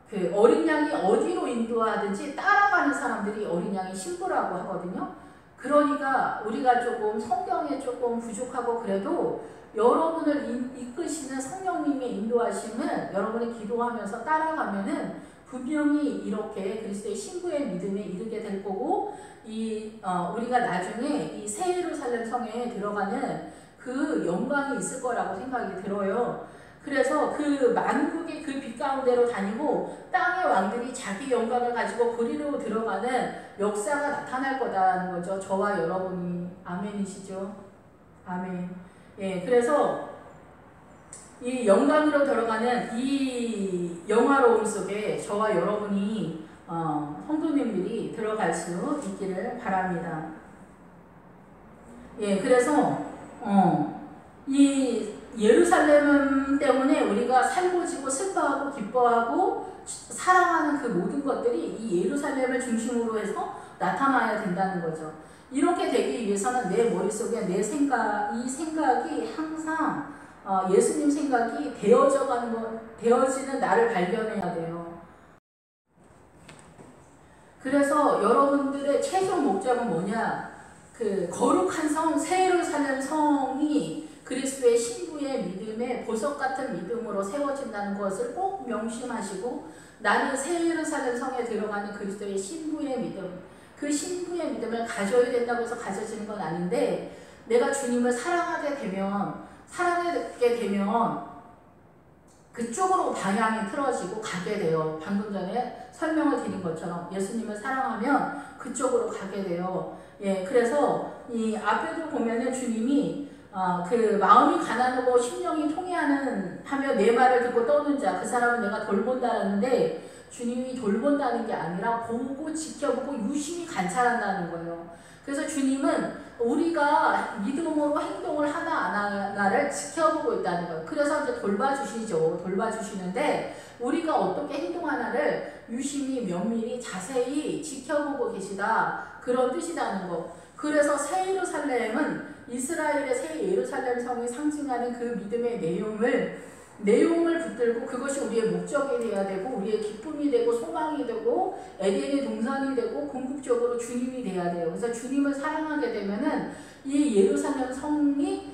그 어린 양이 어디로 인도하든지 따라가는 사람들이 어린 양의 신부라고 하거든요. 그러니까 우리가 조금 성경에 조금 부족하고 그래도 여러분을 이끄시는 성령님의 인도하심은 여러분이 기도하면서 따라가면은 분명히 이렇게 그리스도의 신부의 믿음에 이르게 될 거고 우리가 나중에 이 새 예루살렘 성에 들어가는 그 영광이 있을 거라고 생각이 들어요. 그래서 그 만국의 그 빛 가운데로 다니고 땅의 왕들이 자기 영광을 가지고 그리로 들어가는 역사가 나타날 거다는 거죠. 저와 여러분이. 아멘이시죠? 아멘. 예, 그래서 이 영광으로 들어가는 이 영화로움 속에 저와 여러분이 성도님들이 들어갈 수 있기를 바랍니다. 예, 그래서 이 예루살렘 때문에 우리가 살고 지고 슬퍼하고 기뻐하고 사랑하는 그 모든 것들이 이 예루살렘을 중심으로 해서 나타나야 된다는 거죠. 이렇게 되기 위해서는 내 머릿속에 이 생각이 항상 예수님 생각이 되어지는 나를 발견해야 돼요. 그래서 여러분들의 최종 목적은 뭐냐? 그 거룩한 성, 새 예루살렘 성이 그리스도의 신부의 믿음에 보석 같은 믿음으로 세워진다는 것을 꼭 명심하시고 나는 새 예루살렘 성에 들어가는 그리스도의 신부의 믿음, 그 신부의 믿음을 가져야 된다고 해서 가져지는 건 아닌데 내가 주님을 사랑하게 되면 그쪽으로 방향이 틀어지고 가게 돼요. 방금 전에 설명을 드린 것처럼 예수님을 사랑하면 그쪽으로 가게 돼요. 예, 그래서 이 앞에도 보면은 주님이 그 마음이 가난하고 심령이 통해하며 내 말을 듣고 떠는 자 그 사람은 내가 돌본다라는데 주님이 돌본다는 게 아니라 보고 지켜보고 유심히 관찰한다는 거예요. 그래서 주님은 우리가 믿음으로 행동을 하나 안 하나를 지켜보고 있다는 거예요. 그래서 이제 돌봐주시는데 우리가 어떻게 행동하나를 유심히 면밀히 자세히 지켜보고 계시다. 그런 뜻이라는 거. 그래서 새 예루살렘은 이스라엘의 새 예루살렘 성이 상징하는 그 믿음의 내용을 붙들고 그것이 우리의 목적이 되어야 되고 우리의 기쁨이 되고 소망이 되고 에덴의 동산이 되고 궁극적으로 주님이 돼야 돼요. 그래서 주님을 사랑하게 되면은 이 예루살렘 성이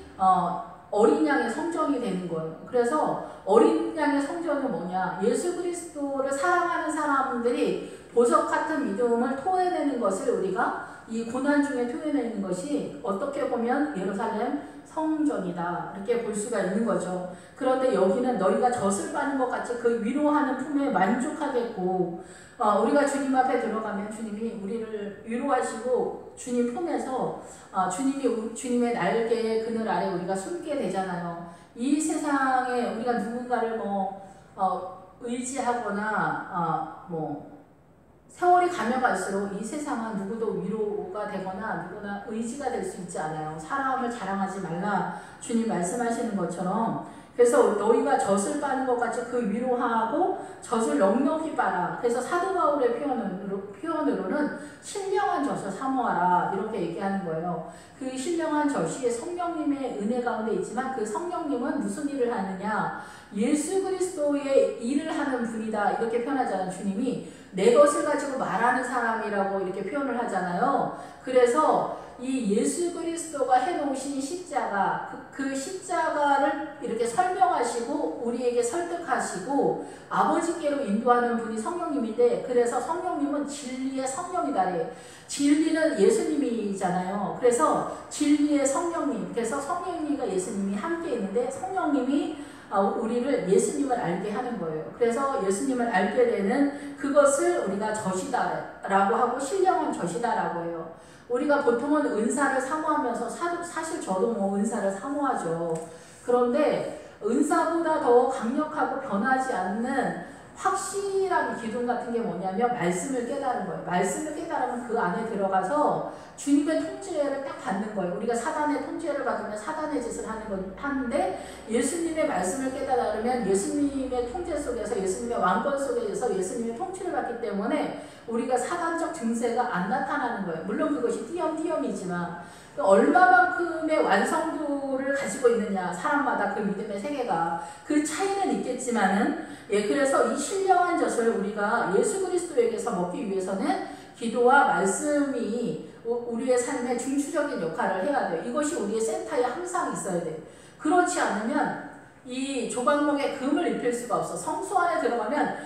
어린 양의 성전이 되는 거예요. 그래서 어린 양의 성전은 뭐냐? 예수 그리스도를 사랑하는 사람들이 보석 같은 믿음을 토해내는 것을 우리가 이 고난 중에 토해내는 것이 어떻게 보면 예루살렘 성전이다. 이렇게 볼 수가 있는 거죠. 그런데 여기는 너희가 젖을 빠는 것 같이 그 위로하는 품에 만족하겠고 우리가 주님 앞에 들어가면 주님이 우리를 위로하시고 주님 품에서 주님의 날개 그늘 아래 우리가 숨게 되잖아요. 이 세상에 우리가 누군가를 의지하거나 세월이 가면 갈수록 이 세상은 누구도 위로가 되거나 누구나 의지가 될 수 있지 않아요. 사람을 자랑하지 말라 주님 말씀하시는 것처럼. 그래서 너희가 젖을 빠는 것 같이 그 위로하고 젖을 넉넉히 빨아. 그래서 사도 바울의 표현으로는 신령한 젖을 사모하라 이렇게 얘기하는 거예요. 그 신령한 젖이 성령님의 은혜 가운데 있지만 그 성령님은 무슨 일을 하느냐? 예수 그리스도의 일을 하는 분이다 이렇게 표현하잖아요. 주님이 내 것을 가지고 말하는 사람이라고 이렇게 표현을 하잖아요. 그래서 이 예수 그리스도가 해놓으신 십자가, 그 십자가를 이렇게 설명하시고 우리에게 설득하시고 아버지께로 인도하는 분이 성령님인데, 그래서 성령님은 진리의 성령이다. 진리는 예수님이잖아요. 그래서 진리의 성령님, 그래서 성령님과 예수님이 함께 있는데 성령님이 우리를 예수님을 알게 하는 거예요. 그래서 예수님을 알게 되는 그것을 우리가 젖이다라고 하고 신령한 젖이다라고 해요. 우리가 보통은 은사를 사모하면서 사실 저도 뭐 은사를 사모하죠. 그런데 은사보다 더 강력하고 변하지 않는 확실한 기둥 같은 게 뭐냐면 말씀을 깨달은 거예요. 말씀을 깨달으면 그 안에 들어가서 주님의 통제를 딱 받는 거예요. 우리가 사단의 통제를 받으면 사단의 짓을 하는데 예수님의 말씀을 깨달으면 예수님의 통제 속에서, 예수님의 왕권 속에서 예수님의 통치를 받기 때문에 우리가 사단적 증세가 안 나타나는 거예요. 물론 그것이 띄엄띄엄이지만 얼마만큼의 완성도를 가지고 있느냐, 사람마다 그 믿음의 세계가 그 차이는 있겠지만은, 그래서 이 신령한 젖을 우리가 예수 그리스도에게서 먹기 위해서는 기도와 말씀이 우리의 삶에 중추적인 역할을 해야 돼요. 이것이 우리의 센터에 항상 있어야 돼요. 그렇지 않으면 이 조각목에 금을 입힐 수가 없어. 성소 안에 들어가면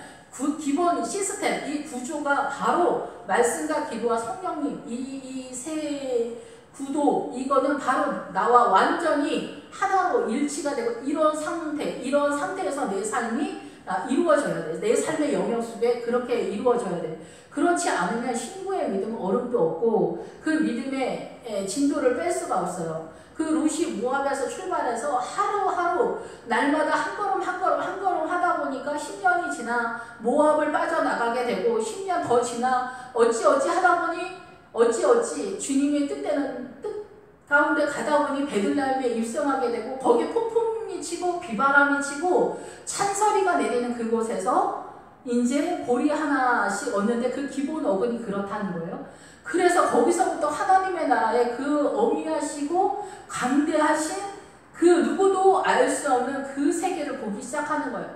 기본 시스템, 이 구조가 바로 말씀과 기도와 성령님, 이 세 구도, 이거는 바로 나와 완전히 하나로 일치가 되고 이런 상태에서 내 삶이 이루어져야 돼. 내 삶의 영역 속에 그렇게 이루어져야 돼. 그렇지 않으면 신부의 믿음은 어른도 없고 그 믿음의 진도를 뺄 수가 없어요. 그 룻이 모압에서 출발해서 하루하루 날마다 한 걸음 하다 보니까 10년이 지나 모압을 빠져나가게 되고 10년 더 지나 어찌 하다 보니 어찌 주님의 뜻 가운데 가다 보니 베들레헴에 입성하게 되고 거기에 폭풍이 치고 비바람이 치고 찬소리가 내리는 그곳에서 이제 보리 하나씩 얻는데 그 기본 어근이 그렇다는 거예요. 그래서 거기서부터 하나님의 나라의 그 어미하시고 강대하신 그 누구도 알 수 없는 그 세계를 보기 시작하는 거예요.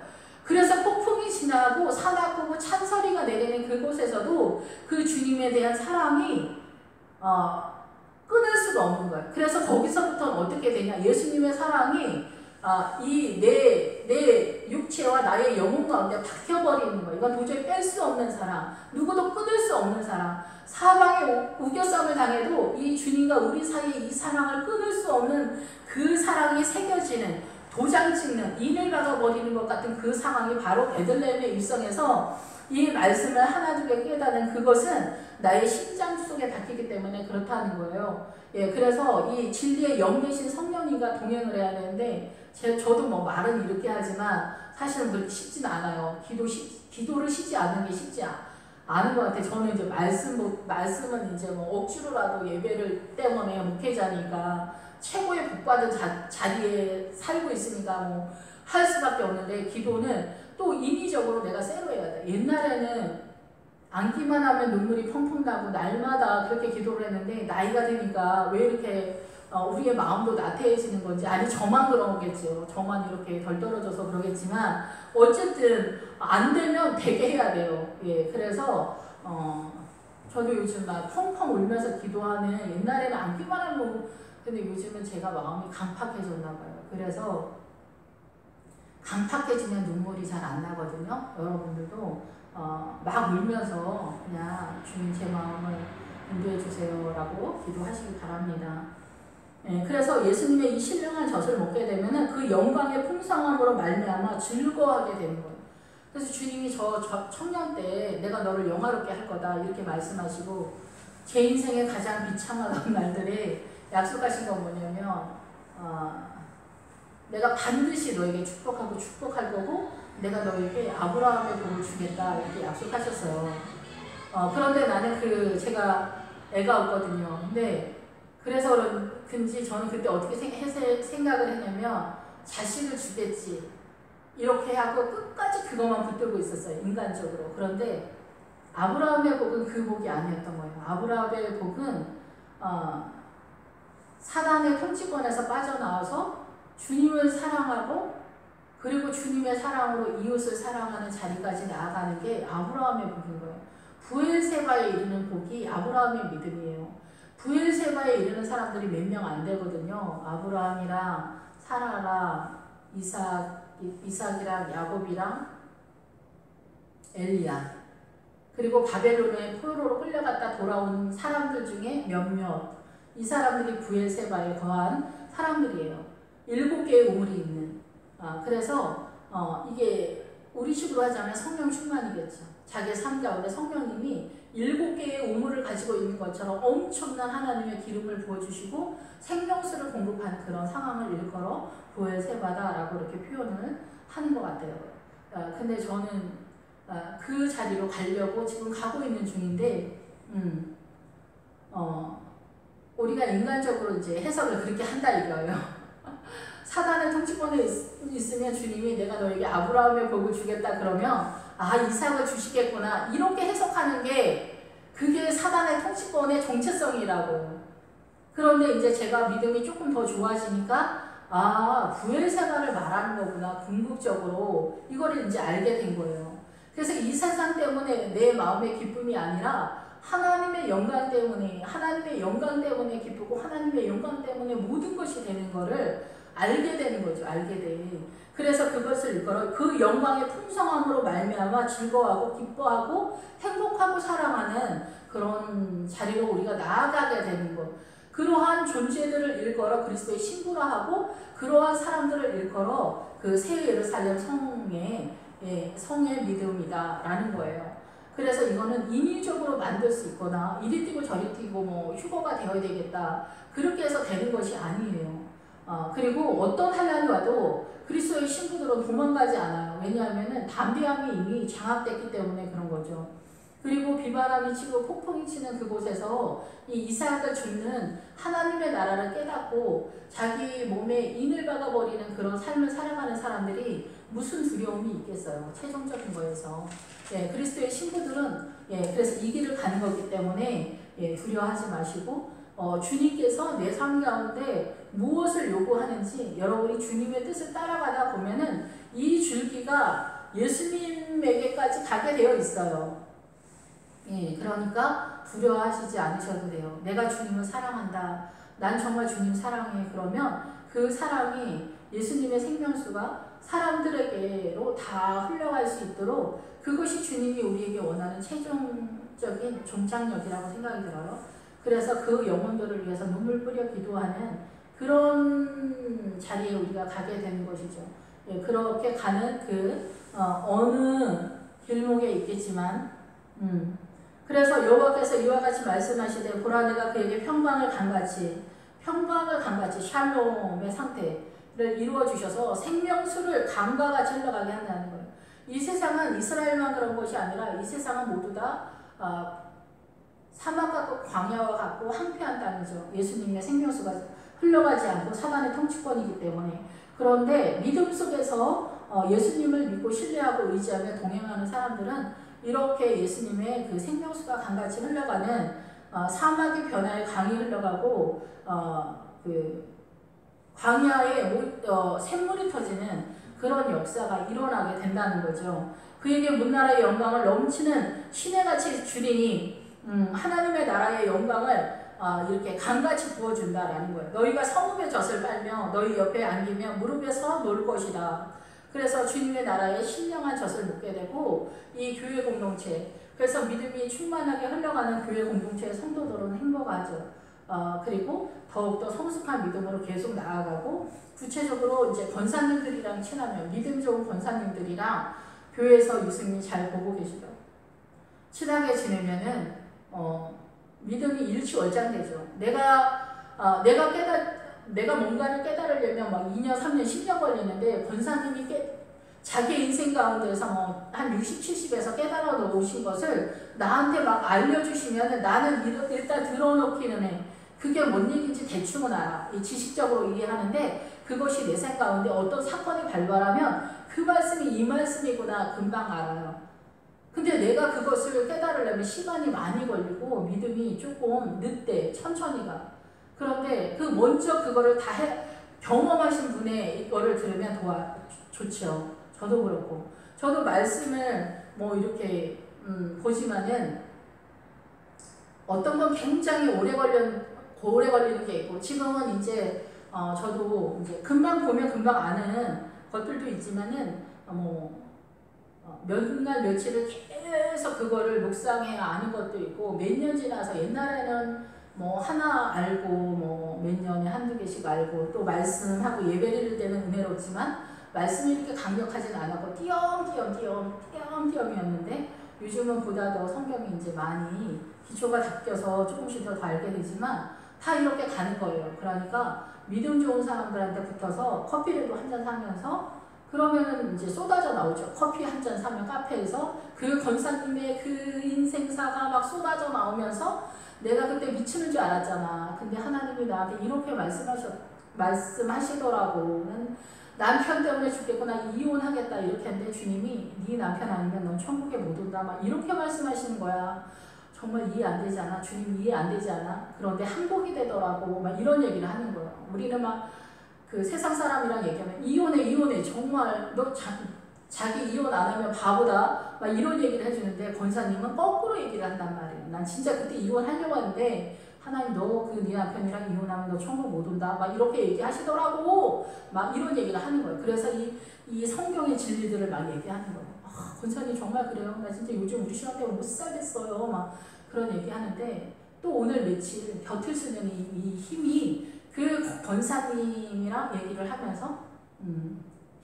그래서 폭풍이 지나고 사나꾸고 찬소리가 내리는 그곳에서도 그 주님에 대한 사랑이 끊을 수가 없는 거예요. 그래서 거기서부터는 어떻게 되냐? 예수님의 사랑이 이 내 육체와 나의 영혼 가운데 박혀버리는 거예요. 이건 도저히 뺄 수 없는 사랑, 누구도 끊을 수 없는 사랑. 사방에 우겨쌈을 당해도 이 주님과 우리 사이에 이 사랑을 끊을 수 없는 그 사랑이 새겨지는, 도장 찍는, 인을 박아버리는 것 같은 그 상황이 바로 베들레헴에 입성해서 이 말씀을 하나둘에 깨닫는 그것은 나의 심장 속에 박히기 때문에 그렇다는 거예요. 그래서 이 진리의 영 되신 성령님과 동행을 해야 되는데, 저도 뭐 말은 이렇게 하지만 사실은 그렇게 쉽진 않아요. 기도를 쉬지 않는 게 쉽지 않은 것 같아요. 저는 이제 말씀은 이제 뭐 억지로라도 예배를 때문에 목회자니까 최고의 복받은 자리에 살고 있으니까 뭐 할 수밖에 없는데, 기도는 또 인위적으로 내가 쎄로 해야 돼. 옛날에는 안기만 하면 눈물이 펑펑 나고 날마다 그렇게 기도를 했는데, 나이가 드니까 왜 이렇게 우리의 마음도 나태해지는 건지, 아니 저만 그런 거겠죠. 저만 이렇게 덜 떨어져서 그러겠지만 어쨌든 안 되면 되게 해야 돼요. 그래서 저도 요즘 막 펑펑 울면서 기도하는, 옛날에는 안기만 하면, 근데 요즘은 제가 마음이 강팍해졌나 봐요. 그래서 강팍해지면 눈물이 잘 안 나거든요. 여러분들도 막 울면서 그냥 주님 제 마음을 인도해 주세요라고 기도하시기 바랍니다. 그래서 예수님의 이 신령한 젖을 먹게 되면은 그 영광의 풍성함으로 말미암아 즐거워하게 되는 거예요. 그래서 주님이 저 청년 때 내가 너를 영화롭게 할 거다 이렇게 말씀하시고, 제 인생의 가장 비참한 날들에 약속하신 건 뭐냐면 내가 반드시 너에게 축복할 거고 내가 너에게 아브라함의 복을 주겠다 이렇게 약속하셨어요. 그런데 나는 제가 애가 없거든요. 근데 그래서 그런지 저는 그때 어떻게 생각을 했냐면, 자식을 주겠지. 이렇게 하고 끝까지 그것만 붙들고 있었어요. 인간적으로. 그런데 아브라함의 복은 그 복이 아니었던 거예요. 아브라함의 복은 사단의 통치권에서 빠져나와서 주님을 사랑하고 그리고 주님의 사랑으로 이웃을 사랑하는 자리까지 나아가는 게 아브라함의 복인 거예요. 브엘세바에 이르는 복이 아브라함의 믿음이에요. 브엘세바에 이르는 사람들이 몇 명 안 되거든요. 아브라함이랑 사라랑 이삭이랑 야곱이랑 엘리야. 그리고 바벨론에 포로로 끌려갔다 돌아온 사람들 중에 몇몇. 이 사람들이 브엘세바에 거한 사람들이에요. 7개의 우물이 있는. 그래서 이게 우리식으로 하자면 성령 충만이겠죠. 자기의 삶 가운데 성령님이 7개의 우물을 가지고 있는 것처럼 엄청난 하나님의 기름을 부어주시고 생명수를 공급하는 그런 상황을 일컬어 브엘세바다라고 이렇게 표현을 하는 것 같아요. 근데 저는 그 자리로 가려고 지금 가고 있는 중인데, 우리가 인간적으로 이제 해석을 그렇게 한다 이거예요. 사단의 통치권에 있으면 주님이 내가 너에게 아브라함의 복을 주겠다 그러면 이삭을 주시겠구나 이렇게 해석하는 게 그게 사단의 통치권의 정체성이라고. 그런데 이제 제가 믿음이 조금 더 좋아지니까 브엘세바를 말하는 거구나. 궁극적으로 이거를 이제 알게 된 거예요. 그래서 이 세상 때문에 내 마음의 기쁨이 아니라 하나님의 영광 때문에 기쁘고 하나님의 영광 때문에 모든 것이 되는 거를 알게 되는 거죠. 알게 돼. 그래서 그것을 일컬어 그 영광의 풍성함으로 말미암아 즐거워하고 기뻐하고 행복하고 사랑하는 그런 자리로 우리가 나아가게 되는 것. 그러한 존재들을 일컬어 그리스도의 신부라 하고 그러한 사람들을 일컬어 그 새 예루살렘 성의 믿음이다라는 거예요. 그래서 이거는 인위적으로 만들 수 있거나 이리 뛰고 저리 뛰고 뭐 휴거가 되어야 되겠다 그렇게 해서 되는 것이 아니에요. 그리고 어떤 환난이 와도 그리스도의 신부들은 도망가지 않아요. 왜냐하면 담대함이 이미 장악됐기 때문에 그런 거죠. 그리고 비바람이 치고 폭풍이 치는 그곳에서 이 이삭을 죽는 하나님의 나라를 깨닫고 자기 몸에 인을 박아버리는 그런 삶을 살아가는 사람들이 무슨 두려움이 있겠어요. 최종적인 거에서. 그리스도의 신부들은 그래서 이 길을 가는 거기 때문에 두려워하지 마시고 주님께서 내 삶 가운데 무엇을 요구하는지 여러분이 주님의 뜻을 따라가다 보면은 이 줄기가 예수님에게까지 가게 되어 있어요. 그러니까 두려워하시지 않으셔도 돼요. 내가 주님을 사랑한다. 난 정말 주님 사랑해. 그러면 그 사랑이 예수님의 생명수가 사람들에게로 다 흘러갈 수 있도록 그것이 주님이 우리에게 원하는 최종적인 종착역이라고 생각이 들어요. 그래서 그 영혼들을 위해서 눈물 뿌려 기도하는 그런 자리에 우리가 가게 되는 것이죠. 그렇게 가는 어느 길목에 있겠지만 그래서 여호와께서 이와 같이 말씀하시되 보라 내가 그에게 평강을 강같이 샬롬의 상태를 이루어 주셔서 생명수를 강과 같이 흘러가게 한다는 거예요. 이 세상은 이스라엘만 그런 것이 아니라 이 세상은 모두 다 사막 같고 광야와 같고 황폐한 땅이죠. 예수님의 생명수가 흘러가지 않고 사단의 통치권이기 때문에. 그런데 믿음 속에서 예수님을 믿고 신뢰하고 의지하며 동행하는 사람들은 이렇게 예수님의 그 생명수가 강같이 흘러가는 사막의 변화의 강이 흘러가고 그 광야에 샘물이 터지는 그런 역사가 일어나게 된다는 거죠. 그에게 문나라의 영광을 넘치는 시내같이 주리니 하나님의 나라의 영광을 이렇게 강같이 부어준다라는 거예요. 너희가 성읍의 젖을 빨며 너희 옆에 안기며 무릎에 서 놀 것이다. 그래서 주님의 나라에 신령한 젖을 먹게 되고 이 교회 공동체, 그래서 믿음이 충만하게 흘러가는 교회 공동체의 성도들은 행복하죠. 그리고 더욱더 성숙한 믿음으로 계속 나아가고 구체적으로 이제 권사님들이랑 친하면 믿음 좋은 권사님들이랑 교회에서 유승민 잘 보고 계시죠. 친하게 지내면은 믿음이 일취월장되죠. 내가 뭔가를 깨달으려면 막 2년, 3년, 10년 걸리는데 권사님이 자기 인생 가운데서 한 60, 70에서 깨달아 놓으신 것을 나한테 막 알려주시면 나는 일단 들어놓기는 해. 그게 뭔 얘기인지 대충은 알아. 이 지식적으로 이해하는데 그것이 내 생각 가운데 어떤 사건이 발발하면 그 말씀이 이 말씀이구나 금방 알아요. 근데 내가 그것을 깨달으려면 시간이 많이 걸리고 믿음이 조금 늦대. 천천히 가. 그런데 그 먼저 그거를 다 경험하신 분의 이거를 들으면 좋죠. 저도 그렇고. 저도 말씀을 뭐 이렇게 보지만은 어떤 건 굉장히 오래 걸리는 게 있고, 지금은 이제 저도 이제 금방 보면 금방 아는 것들도 있지만은 몇 날 며칠을 계속 그거를 묵상해야 아는 것도 있고, 몇 년 지나서 옛날에는 뭐 하나 알고 뭐 몇 년에 한두 개씩 알고 또 말씀하고 예배 드릴 때는 은혜롭지만 말씀이 이렇게 강력하진 않았고 띄엄띄엄이었는데, 요즘은 보다 더 성경이 이제 많이 기초가 닦여서 조금씩 더 알게 되지만 다 이렇게 가는 거예요. 그러니까 믿음 좋은 사람들한테 붙어서 커피라도 한 잔 사면서, 그러면은 이제 쏟아져 나오죠. 커피 한 잔 사면 카페에서 그 권사님의 그 인생사가 막 쏟아져 나오면서 내가 그때 미치는 줄 알았잖아. 근데 하나님이 나한테 이렇게 말씀하시더라고. 난 남편 때문에 죽겠구나, 이혼하겠다 이렇게 했는데 주님이 네 남편 아니면 넌 천국에 못 온다 막 이렇게 말씀하시는 거야. 정말 이해 안 되지 않아? 주님 이해 안 되지 않아? 그런데 항복이 되더라고. 막 이런 얘기를 하는 거예요. 우리는 막 그 세상 사람이랑 얘기하면 이혼해 정말 너 자기 이혼 안 하면 바보다 막 이런 얘기를 해주는데, 권사님은 거꾸로 얘기를 한단 말이에요. 난 진짜 그때 이혼하려고 하는데 하나님 너 네 남편이랑 이혼하면 너 천국 못 온다 막 이렇게 얘기하시더라고. 막 이런 얘기를 하는 거예요. 그래서 이 성경의 진리들을 막 얘기하는 거예요. 권사님 정말 그래요. 나 진짜 요즘 우리 신랑 때문에 못 살겠어요. 막 그런 얘기 하는데, 또 오늘 며칠 곁을 쓰는 이 힘이 그 권사님이랑 얘기를 하면서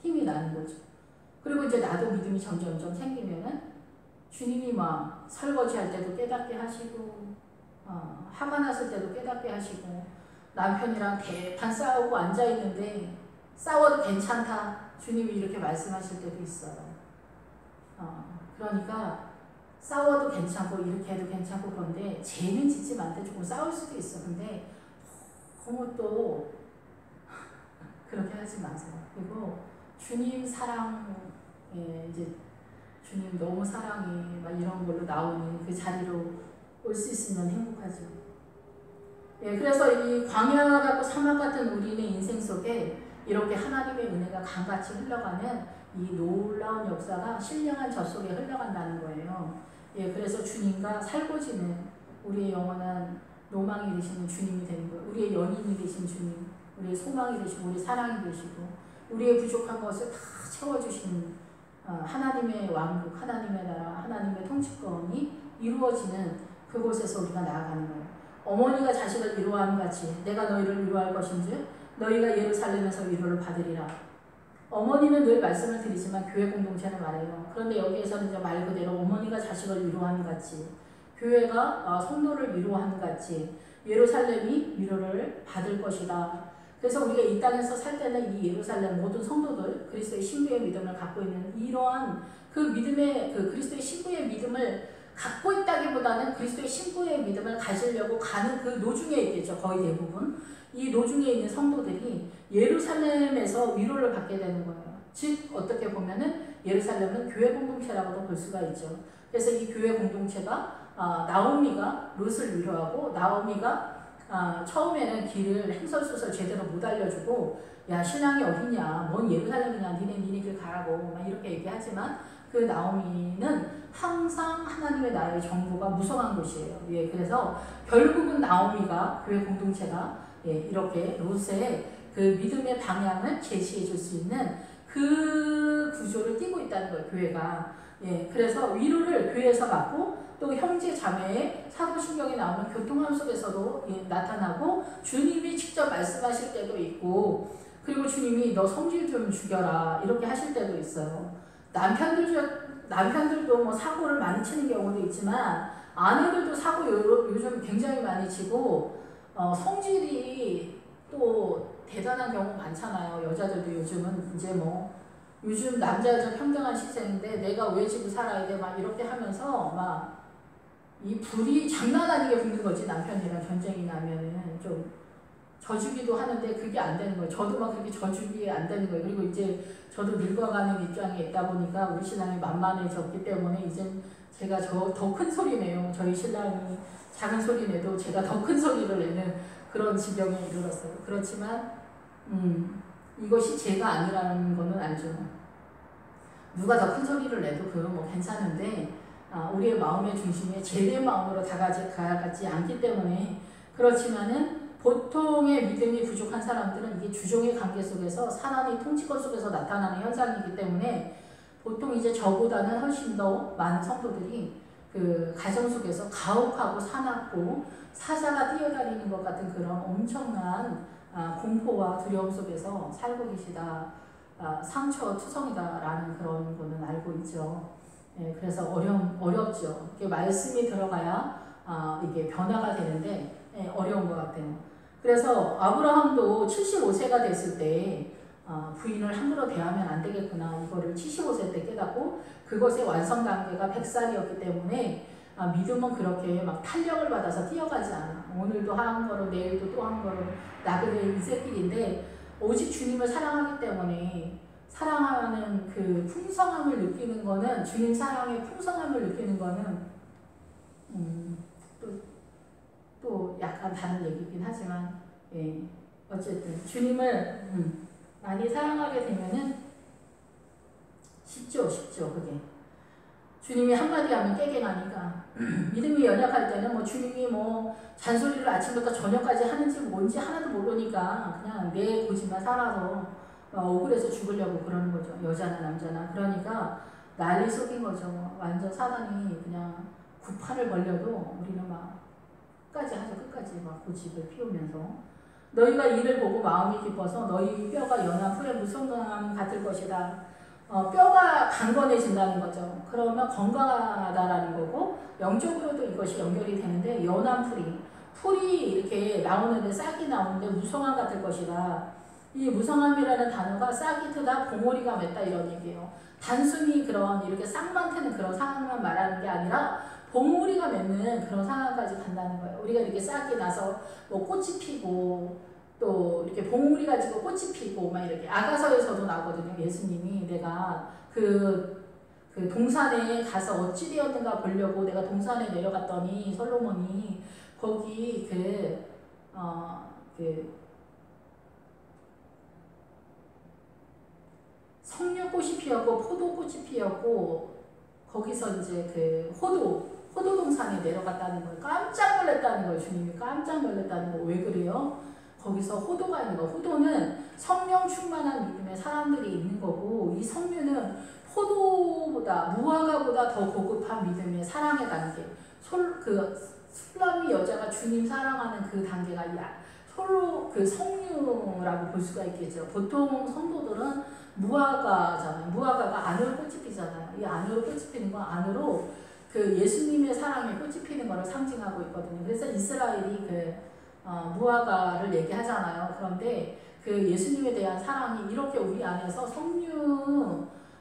힘이 나는 거죠. 그리고 이제 나도 믿음이 점점점 생기면은 주님이 막 설거지 할 때도 깨닫게 하시고, 화가 났을 때도 깨닫게 하시고, 남편이랑 대판 싸우고 앉아있는데 싸워도 괜찮다 주님이 이렇게 말씀하실 때도 있어요. 그러니까 싸워도 괜찮고 이렇게 해도 괜찮고, 그런데 죄는 짓지 않되 조금 싸울 수도 있어. 근데 너무 또 그렇게 하지 마세요. 그리고 주님 사랑, 이제 주님 너무 사랑해 막 이런 걸로 나오는 그 자리로 올 수 있으면 행복하죠. 그래서 이 광야 같고 사막 같은 우리의 인생 속에 이렇게 하나님의 은혜가 강같이 흘러가는 이 놀라운 역사가 신령한 젖 속에 흘러간다는 거예요. 그래서 주님과 살고 지는 우리의 영원한 로망이 되시는 주님이 되는 거예요. 우리의 연인이 되신 주님, 우리의 소망이 되시고 우리의 사랑이 되시고 우리의 부족한 것을 다 채워주시는 하나님의 왕국, 하나님의 나라, 하나님의 통치권이 이루어지는 그곳에서 우리가 나아가는 거예요. 어머니가 자식을 위로함 같이 내가 너희를 위로할 것인지 너희가 예루살렘에서 위로를 받으리라. 어머니는 늘 말씀을 드리지만 교회 공동체는 말해요. 그런데 여기에서는 이제 말 그대로 어머니가 자식을 위로함 같이, 교회가 성도를 위로함 같이 예루살렘이 위로를 받을 것이다. 그래서 우리가 이 땅에서 살 때는 이 예루살렘 모든 성도들, 그리스도의 신부의 믿음을 갖고 있는 이러한 그 믿음의, 그 그리스도의 신부의 믿음을 갖고 있다기보다는 그리스도의 신부의 믿음을 가지려고 가는 그 노중에 있겠죠. 거의 대부분. 이 노중에 있는 성도들이 예루살렘에서 위로를 받게 되는 거예요. 즉 어떻게 보면은 예루살렘은 교회 공동체라고도 볼 수가 있죠. 그래서 이 교회 공동체가 나오미가 룻을 위로하고, 나오미가 처음에는 길을 행설수설 제대로 못 알려주고, 야 신랑이 어디냐, 뭔 예루살렘이냐, 니네 길 가라고 막 이렇게 얘기하지만 그 나오미는 항상 하나님의 나라의 정보가 무성한 곳이에요. 그래서 결국은 나오미가, 교회 공동체가 이렇게 룻의 그 믿음의 방향을 제시해 줄 수 있는 그 구조를 띠고 있다는 거예요, 교회가. 그래서 위로를 교회에서 받고, 또 형제 자매의 사도신경에 나오는 교통함 속에서도 나타나고, 주님이 직접 말씀하실 때도 있고, 그리고 주님이 너 성질 좀 죽여라 이렇게 하실 때도 있어요. 남편들도 뭐 사고를 많이 치는 경우도 있지만 아내들도 사고 요즘 굉장히 많이 치고, 성질이 또 대단한 경우 많잖아요. 여자들도 요즘은 이제 뭐 요즘 남자 여자 평등한 시대인데 내가 왜 지고 살아야 돼 막 이렇게 하면서 막 이 불이 장난 아니게 붙는 거지. 남편이랑 전쟁이 나면은 좀 져주기도 하는데 그게 안 되는 거예요. 저도 막 그렇게 져주기 안 되는 거예요. 그리고 이제 저도 늙어가는 입장에 있다 보니까 우리 신랑이 만만해졌기 때문에 이제 제가 더 큰 소리 내요. 저희 신랑이 작은 소리 내도 제가 더 큰 소리를 내는 그런 지경에 이르렀어요. 그렇지만 이것이 제가 아니라는 거는 알죠. 누가 더 큰 소리를 내도 그건 뭐 괜찮은데 우리의 마음의 중심에 제대 마음으로 다가가지 않기 때문에. 그렇지만은 보통의 믿음이 부족한 사람들은 이게 주종의 관계 속에서 사람이 통치권 속에서 나타나는 현상이기 때문에 보통 이제 저보다는 훨씬 더 많은 성도들이 그 가정 속에서 가혹하고 사납고 사자가 뛰어다니는 것 같은 그런 엄청난 공포와 두려움 속에서 살고 계시다. 상처투성이다라는 그런 거는 알고 있죠. 예, 그래서 어렵죠. 이게 말씀이 들어가야 이게 변화가 되는데 어려운 것 같아요. 그래서 아브라함도 75세가 됐을 때 부인을 함부로 대하면 안 되겠구나. 이거를 75세 때 깨닫고 그것의 완성 단계가 100살이었기 때문에 믿음은 그렇게 막 탄력을 받아서 뛰어가지 않아. 오늘도 한 걸음, 내일도 또 한 걸음, 나그네 이새길인데 오직 주님을 사랑하기 때문에 사랑하는 그 풍성함을 느끼는 거는 주님 사랑의 풍성함을 느끼는 거는 또 약간 다른 얘기긴 하지만 예, 어쨌든 주님을 많이 사랑하게 되면은 쉽죠 그게. 주님이 한마디 하면 깨게 가니까 믿음이 연약할 때는 뭐 주님이 뭐 잔소리를 아침부터 저녁까지 하는지 뭔지 하나도 모르니까 그냥 내 고집만 살아서 억울해서 죽으려고 그러는 거죠. 여자나 남자나. 그러니까 난리 속인 거죠. 완전 사단이 그냥 구판을 벌려도 우리는 막 끝까지 막 고집을 피우면서 너희가 이를 보고 마음이 기뻐서 너희 뼈가 연한 풀의 무성감 같을 것이다. 뼈가 강건해진다는 거죠. 그러면 건강하다라는 거고 영적으로도 이것이 연결이 되는데 연한 풀이 이렇게 나오는데 싹이 나오는데 무성함 같을 것이다. 이 무성함이라는 단어가 싹이 트다 봉오리가 맺다 이런 얘기예요. 단순히 그런 이렇게 싹만 트는 그런 상황만 말하는 게 아니라 봉오리가 맺는 그런 상황까지 간다는 거예요. 우리가 이렇게 싹이 나서 뭐 꽃이 피고 또 이렇게 봉우리 가지고 꽃이 피고 막 이렇게 아가서에서도 나오거든요. 예수님이 내가 그 동산에 가서 어찌 되었는가 보려고 내가 동산에 내려갔더니 솔로몬이 거기 석류꽃이 피었고 포도꽃이 피었고 거기서 이제 그 호도 동산에 내려갔다는 거예요. 깜짝 놀랐다는 거예요. 주님이 깜짝 놀랐다는 거. 왜 그래요? 거기서 호도가 있는 거. 호도는 성령 충만한 믿음의 사람들이 있는 거고 이 석류는 포도보다 무화과보다 더 고급한 믿음의 사랑의 단계. 술람이 여자가 주님 사랑하는 그 단계가 솔로 그 석류라고 볼 수가 있겠죠. 보통 성도들은 무화과잖아요. 무화과가 안으로 꽃이 피잖아요. 이 안으로 꽃이 피는 건 안으로 그 예수님의 사랑에 꽃이 피는 것을 상징하고 있거든요. 그래서 이스라엘이 무화과를 얘기하잖아요. 그런데 그 예수님에 대한 사랑이 이렇게 우리 안에서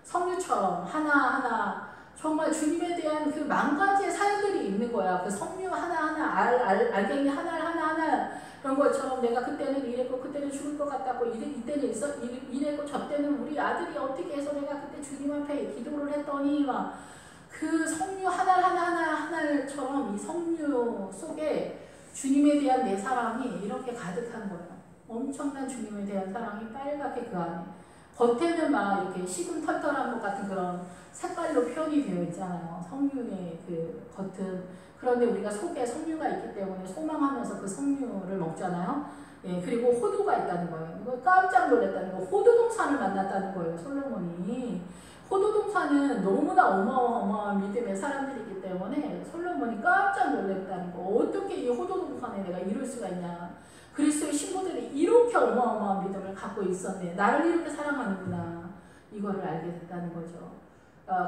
석류처럼 하나하나 정말 주님에 대한 그 만 가지의 사연들이 있는 거야. 그 석류 하나하나 알갱이 하나하나 그런 것처럼 내가 그때는 이랬고 그때는 죽을 것 같다고 이때는 이랬고 저 때는 우리 아들이 어떻게 해서 내가 그때 주님 앞에 기도를 했더니 막 그 석류 하나처럼 이 석류 속에 주님에 대한 내 사랑이 이렇게 가득한 거예요. 엄청난 주님에 대한 사랑이 빨갛게 그 안에 겉에는 막 이렇게 식은 털털한 것 같은 그런 색깔로 표현이 되어 있잖아요. 석류의 그 겉은. 그런데 우리가 속에 석류가 있기 때문에 소망하면서 그 석류를 먹잖아요. 예, 그리고 호두가 있다는 거예요. 이거 깜짝 놀랐다는 거. 호두동산을 만났다는 거예요. 솔로몬이. 호두동산은 너무나 어마어마한 믿음의 사람들이기 때문에 솔로몬이 깜짝 놀랐다는 거. 어떻게 이 호두동산에 내가 이룰 수가 있냐. 그리스도의 신부들이 이렇게 어마어마한 믿음을 갖고 있었네. 나를 이렇게 사랑하는구나. 이거를 알게 됐다는 거죠.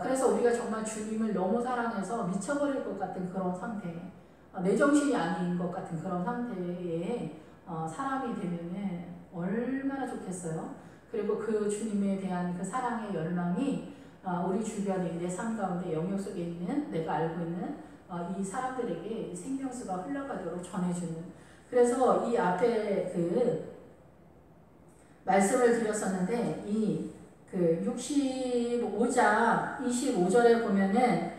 그래서 우리가 정말 주님을 너무 사랑해서 미쳐버릴 것 같은 그런 상태, 내 정신이 아닌 것 같은 그런 상태에 사람이 되면은 얼마나 좋겠어요. 그리고 그 주님에 대한 그 사랑의 열망이 우리 주변에 내 삶 가운데 영역 속에 있는 내가 알고 있는 이 사람들에게 생명수가 흘러가도록 전해주는. 그래서 이 앞에 그 말씀을 드렸었는데 이 그 65장 25절에 보면은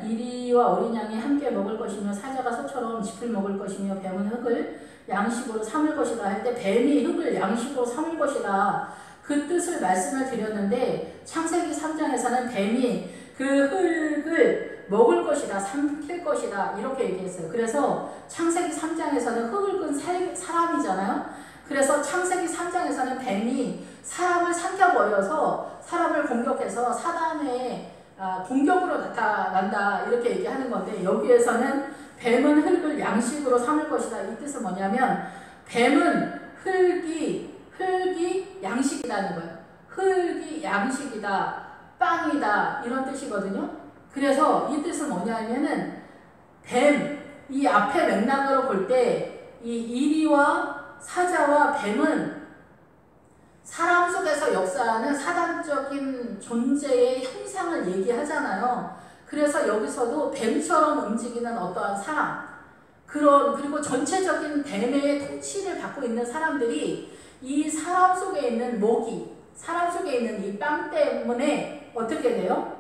이리와 어린 양이 함께 먹을 것이며 사자가 소처럼 짚을 먹을 것이며 뱀은 흙을 양식으로 삼을 것이라 할 때 뱀이 흙을 양식으로 삼을 것이라 그 뜻을 말씀을 드렸는데 창세기 3장에서는 뱀이 그 흙을 먹을 것이다, 삼킬 것이다 이렇게 얘기했어요. 그래서 창세기 3장에서는 흙을 끈 사람이잖아요. 그래서 창세기 3장에서는 뱀이 사람을 삼켜버려서 사람을 공격해서 사단의 공격으로 나타난다 이렇게 얘기하는 건데 여기에서는 뱀은 흙을 양식으로 삼을 것이다. 이 뜻은 뭐냐면 뱀은 흙이 양식이라는 거예요. 흙이 양식이다, 빵이다 이런 뜻이거든요. 그래서 이 뜻은 뭐냐면은 뱀, 이 앞에 맥락으로 볼 때 이 이리와 사자와 뱀은 사람 속에서 역사하는 사단적인 존재의 형상을 얘기하잖아요. 그래서 여기서도 뱀처럼 움직이는 어떠한 사람, 그리고 전체적인 뱀의 통치를 받고 있는 사람들이 이 사람 속에 있는 모기, 사람 속에 있는 이 빵 때문에 어떻게 돼요?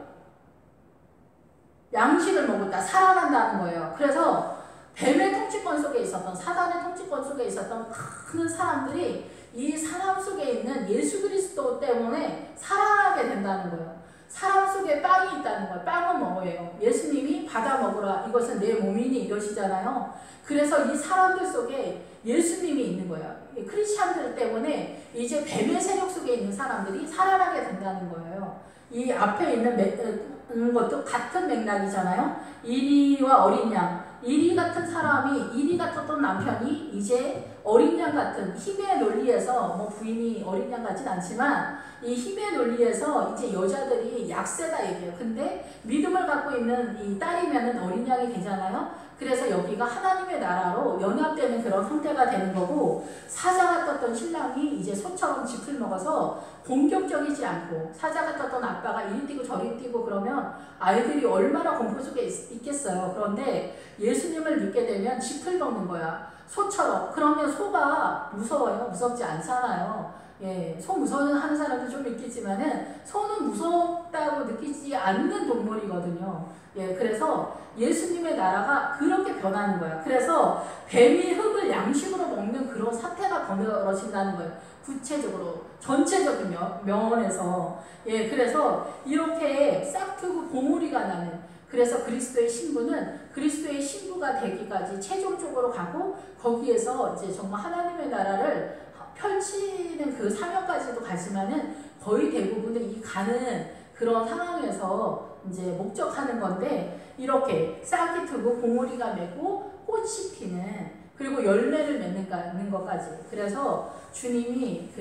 양식을 먹었다, 살아난다는 거예요. 그래서 뱀의 통치권 속에 있었던, 사단의 통치권 속에 있었던 큰 사람들이 이 사람 속에 있는 예수 그리스도 때문에 살아나게 된다는 거예요. 사람 속에 빵이 있다는 거예요. 빵은 뭐예요? 예수님이 받아 먹으라, 이것은 내 몸이니 이러시잖아요. 그래서 이 사람들 속에 예수님이 있는 거예요. 크리스찬들 때문에 이제 뱀의 세력 속에 있는 사람들이 살아나게 된다는 거예요. 이 앞에 있는 것도 같은 맥락이잖아요. 이리와 어린 양, 이리 같은 사람이, 이리 같았던 남편이 이제 어린 양 같은 힘의 논리에서, 뭐 부인이 어린 양 같진 않지만 이 힘의 논리에서 이제 여자들이 약세다 얘기해요. 근데 믿음을 갖고 있는 이 딸이면은 어린 양이 되잖아요. 그래서 여기가 하나님의 나라로 연합되는 그런 형태가 되는 거고, 사자 같았던 신랑이 이제 소처럼 짚을 먹어서 공격적이지 않고, 사자 같았던 아빠가 이리 뛰고 저리 뛰고 그러면 아이들이 얼마나 공포 속에 있겠어요. 그런데 예수님을 믿게 되면 짚을 먹는 거야. 소처럼. 그러면 소가 무서워요? 무섭지 않잖아요. 예, 소 무서워하는 사람도 좀 있겠지만은 소는 무섭다고 느끼지 않는 동물이거든요. 예, 그래서 예수님의 나라가 그렇게 변하는 거야. 그래서 뱀이 흙을 양식으로 먹는 그런 사태가 벌어진다는 거예요. 구체적으로, 전체적인 면에서. 예, 그래서 이렇게 싹트고 봉우리가 나는, 그래서 그리스도의 신부는 그리스도의 신부가 되기까지 최종적으로 가고, 거기에서 이제 정말 하나님의 나라를 펼치는 그 사명까지도 가지만은 거의 대부분은 이 가는 그런 상황에서 이제 목적하는 건데, 이렇게 싹이 트고 봉우리가 메고 꽃이 피는, 그리고 열매를 맺는 것까지. 그래서 주님이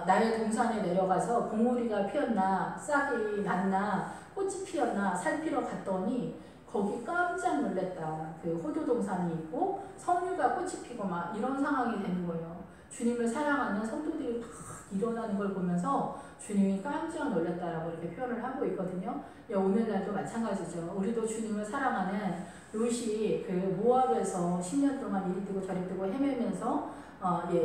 나의 동산에 내려가서 봉우리가 피었나 싹이 났나 꽃이 피었나 살피러 갔더니 거기 깜짝 놀랐다. 그 호두동산이 있고 석류가 꽃이 피고 막 이런 상황이 되는 거예요. 주님을 사랑하는 성도들이 다 일어나는 걸 보면서 주님이 깜짝 놀랐다라고 이렇게 표현을 하고 있거든요. 오늘날도 마찬가지죠. 우리도 주님을 사랑하는 롯이 모압에서 10년 동안 이리 뛰고 저리 뛰고 헤매면서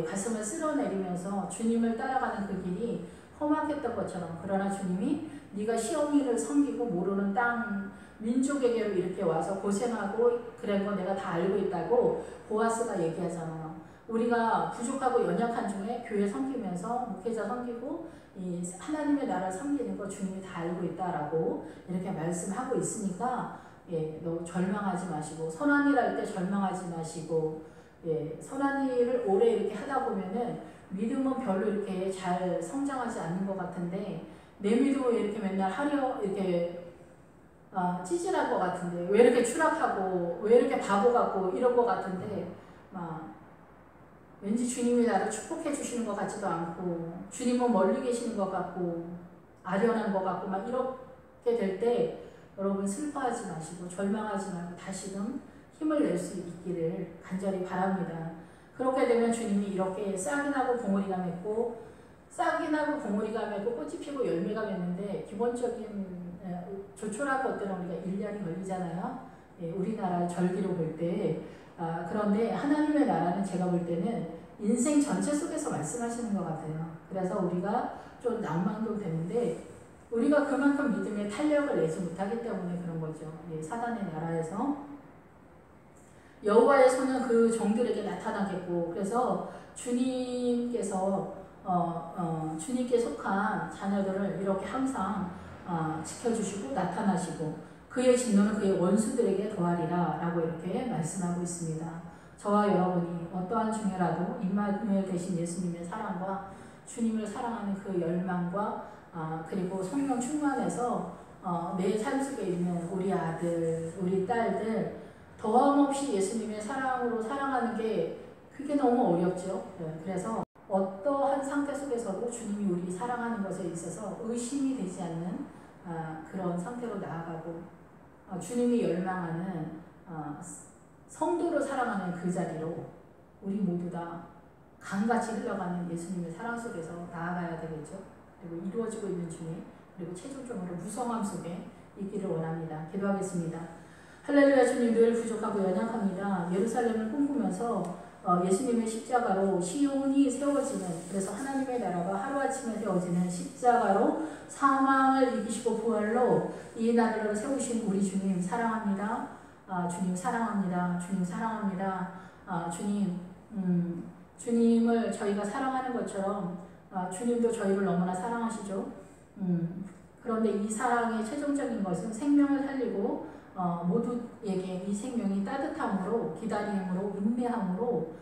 가슴을 쓸어내리면서 주님을 따라가는 그 길이 험악했던 것처럼, 그러나 주님이 네가 시어미를 섬기고 모르는 땅 민족에게로 이렇게 와서 고생하고 그런 거 내가 다 알고 있다고 보아스가 얘기하잖아요. 우리가 부족하고 연약한 중에 교회 섬기면서 목회자 섬기고 이 하나님의 나라를 섬기는 거 주님이 다 알고 있다라고 이렇게 말씀하고 있으니까, 너 절망하지 마시고, 선한 일 할 때 절망하지 마시고, 선한 일을 오래 이렇게 하다 보면은 믿음은 별로 이렇게 잘 성장하지 않는 것 같은데, 내 믿음은 이렇게 맨날 이렇게 찌질할 것 같은데, 왜 이렇게 추락하고 왜 이렇게 바보 같고 이런 것 같은데, 왠지 주님이 나를 축복해 주시는 것 같지도 않고, 주님은 멀리 계시는 것 같고 아련한 것 같고 막 이렇게 될 때, 여러분 슬퍼하지 마시고 절망하지 말고 다시금 힘을 낼 수 있기를 간절히 바랍니다. 그렇게 되면 주님이 이렇게 싹이 나고 봉우리가 맺고 싹이 나고 봉우리가 맺고 꽃이 피고 열매가 맺는데 기본적인 조촐한 것들은 우리가 1년이 걸리잖아요. 예, 우리나라 절기로 볼 때. 그런데 하나님의 나라는 제가 볼 때는 인생 전체 속에서 말씀하시는 것 같아요. 그래서 우리가 좀 낭만도 되는데 우리가 그만큼 믿음의 탄력을 내지 못하기 때문에 그런 거죠. 예, 사단의 나라에서 여호와의 손은 그 종들에게 나타나겠고, 그래서 주님께서 주님께 속한 자녀들을 이렇게 항상 지켜주시고 나타나시고 그의 진노는 그의 원수들에게 더하리라 라고 이렇게 말씀하고 있습니다. 저와 여러분이 어떠한 중에라도 임마누엘 되신 예수님의 사랑과 주님을 사랑하는 그 열망과 그리고 성령 충만해서 내 삶 속에 있는 우리 아들, 우리 딸들 더함없이 예수님의 사랑으로 사랑하는 게 그게 너무 어렵죠. 네, 그래서 어떠한 상태 속에서도 주님이 우리 사랑하는 것에 있어서 의심이 되지 않는 그런 상태로 나아가고 주님이 열망하는 성도를 사랑하는 그 자리로 우리 모두 다 강같이 흘러가는 예수님의 사랑 속에서 나아가야 되겠죠. 그리고 이루어지고 있는 주님, 그리고 최종적으로 무성함 속에 있기를 원합니다. 기도하겠습니다. 할렐루야. 주님, 늘 부족하고 연약합니다. 예루살렘을 꿈꾸면서 예수님의 십자가로 시온이 세워지는, 그래서 하나님의 나라가 하루아침에 세워지는 십자가로 사망을 이기시고 부활로 이 나라를 세우신 우리 주님 사랑합니다. 주님 사랑합니다. 주님 사랑합니다. 주님, 주님을 저희가 사랑하는 것처럼 주님도 저희를 너무나 사랑하시죠. 그런데 이 사랑의 최종적인 것은 생명을 살리고 모두에게 이 생명이 따뜻함으로, 기다림으로, 인내함으로,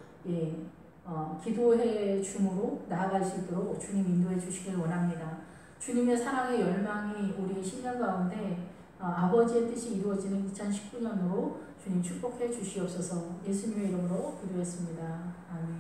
기도해 줌으로 나아갈 수 있도록 주님 인도해 주시길 원합니다. 주님의 사랑의 열망이 우리 10년 가운데 아버지의 뜻이 이루어지는 2019년으로 주님 축복해 주시옵소서. 예수님의 이름으로 기도했습니다. 아멘.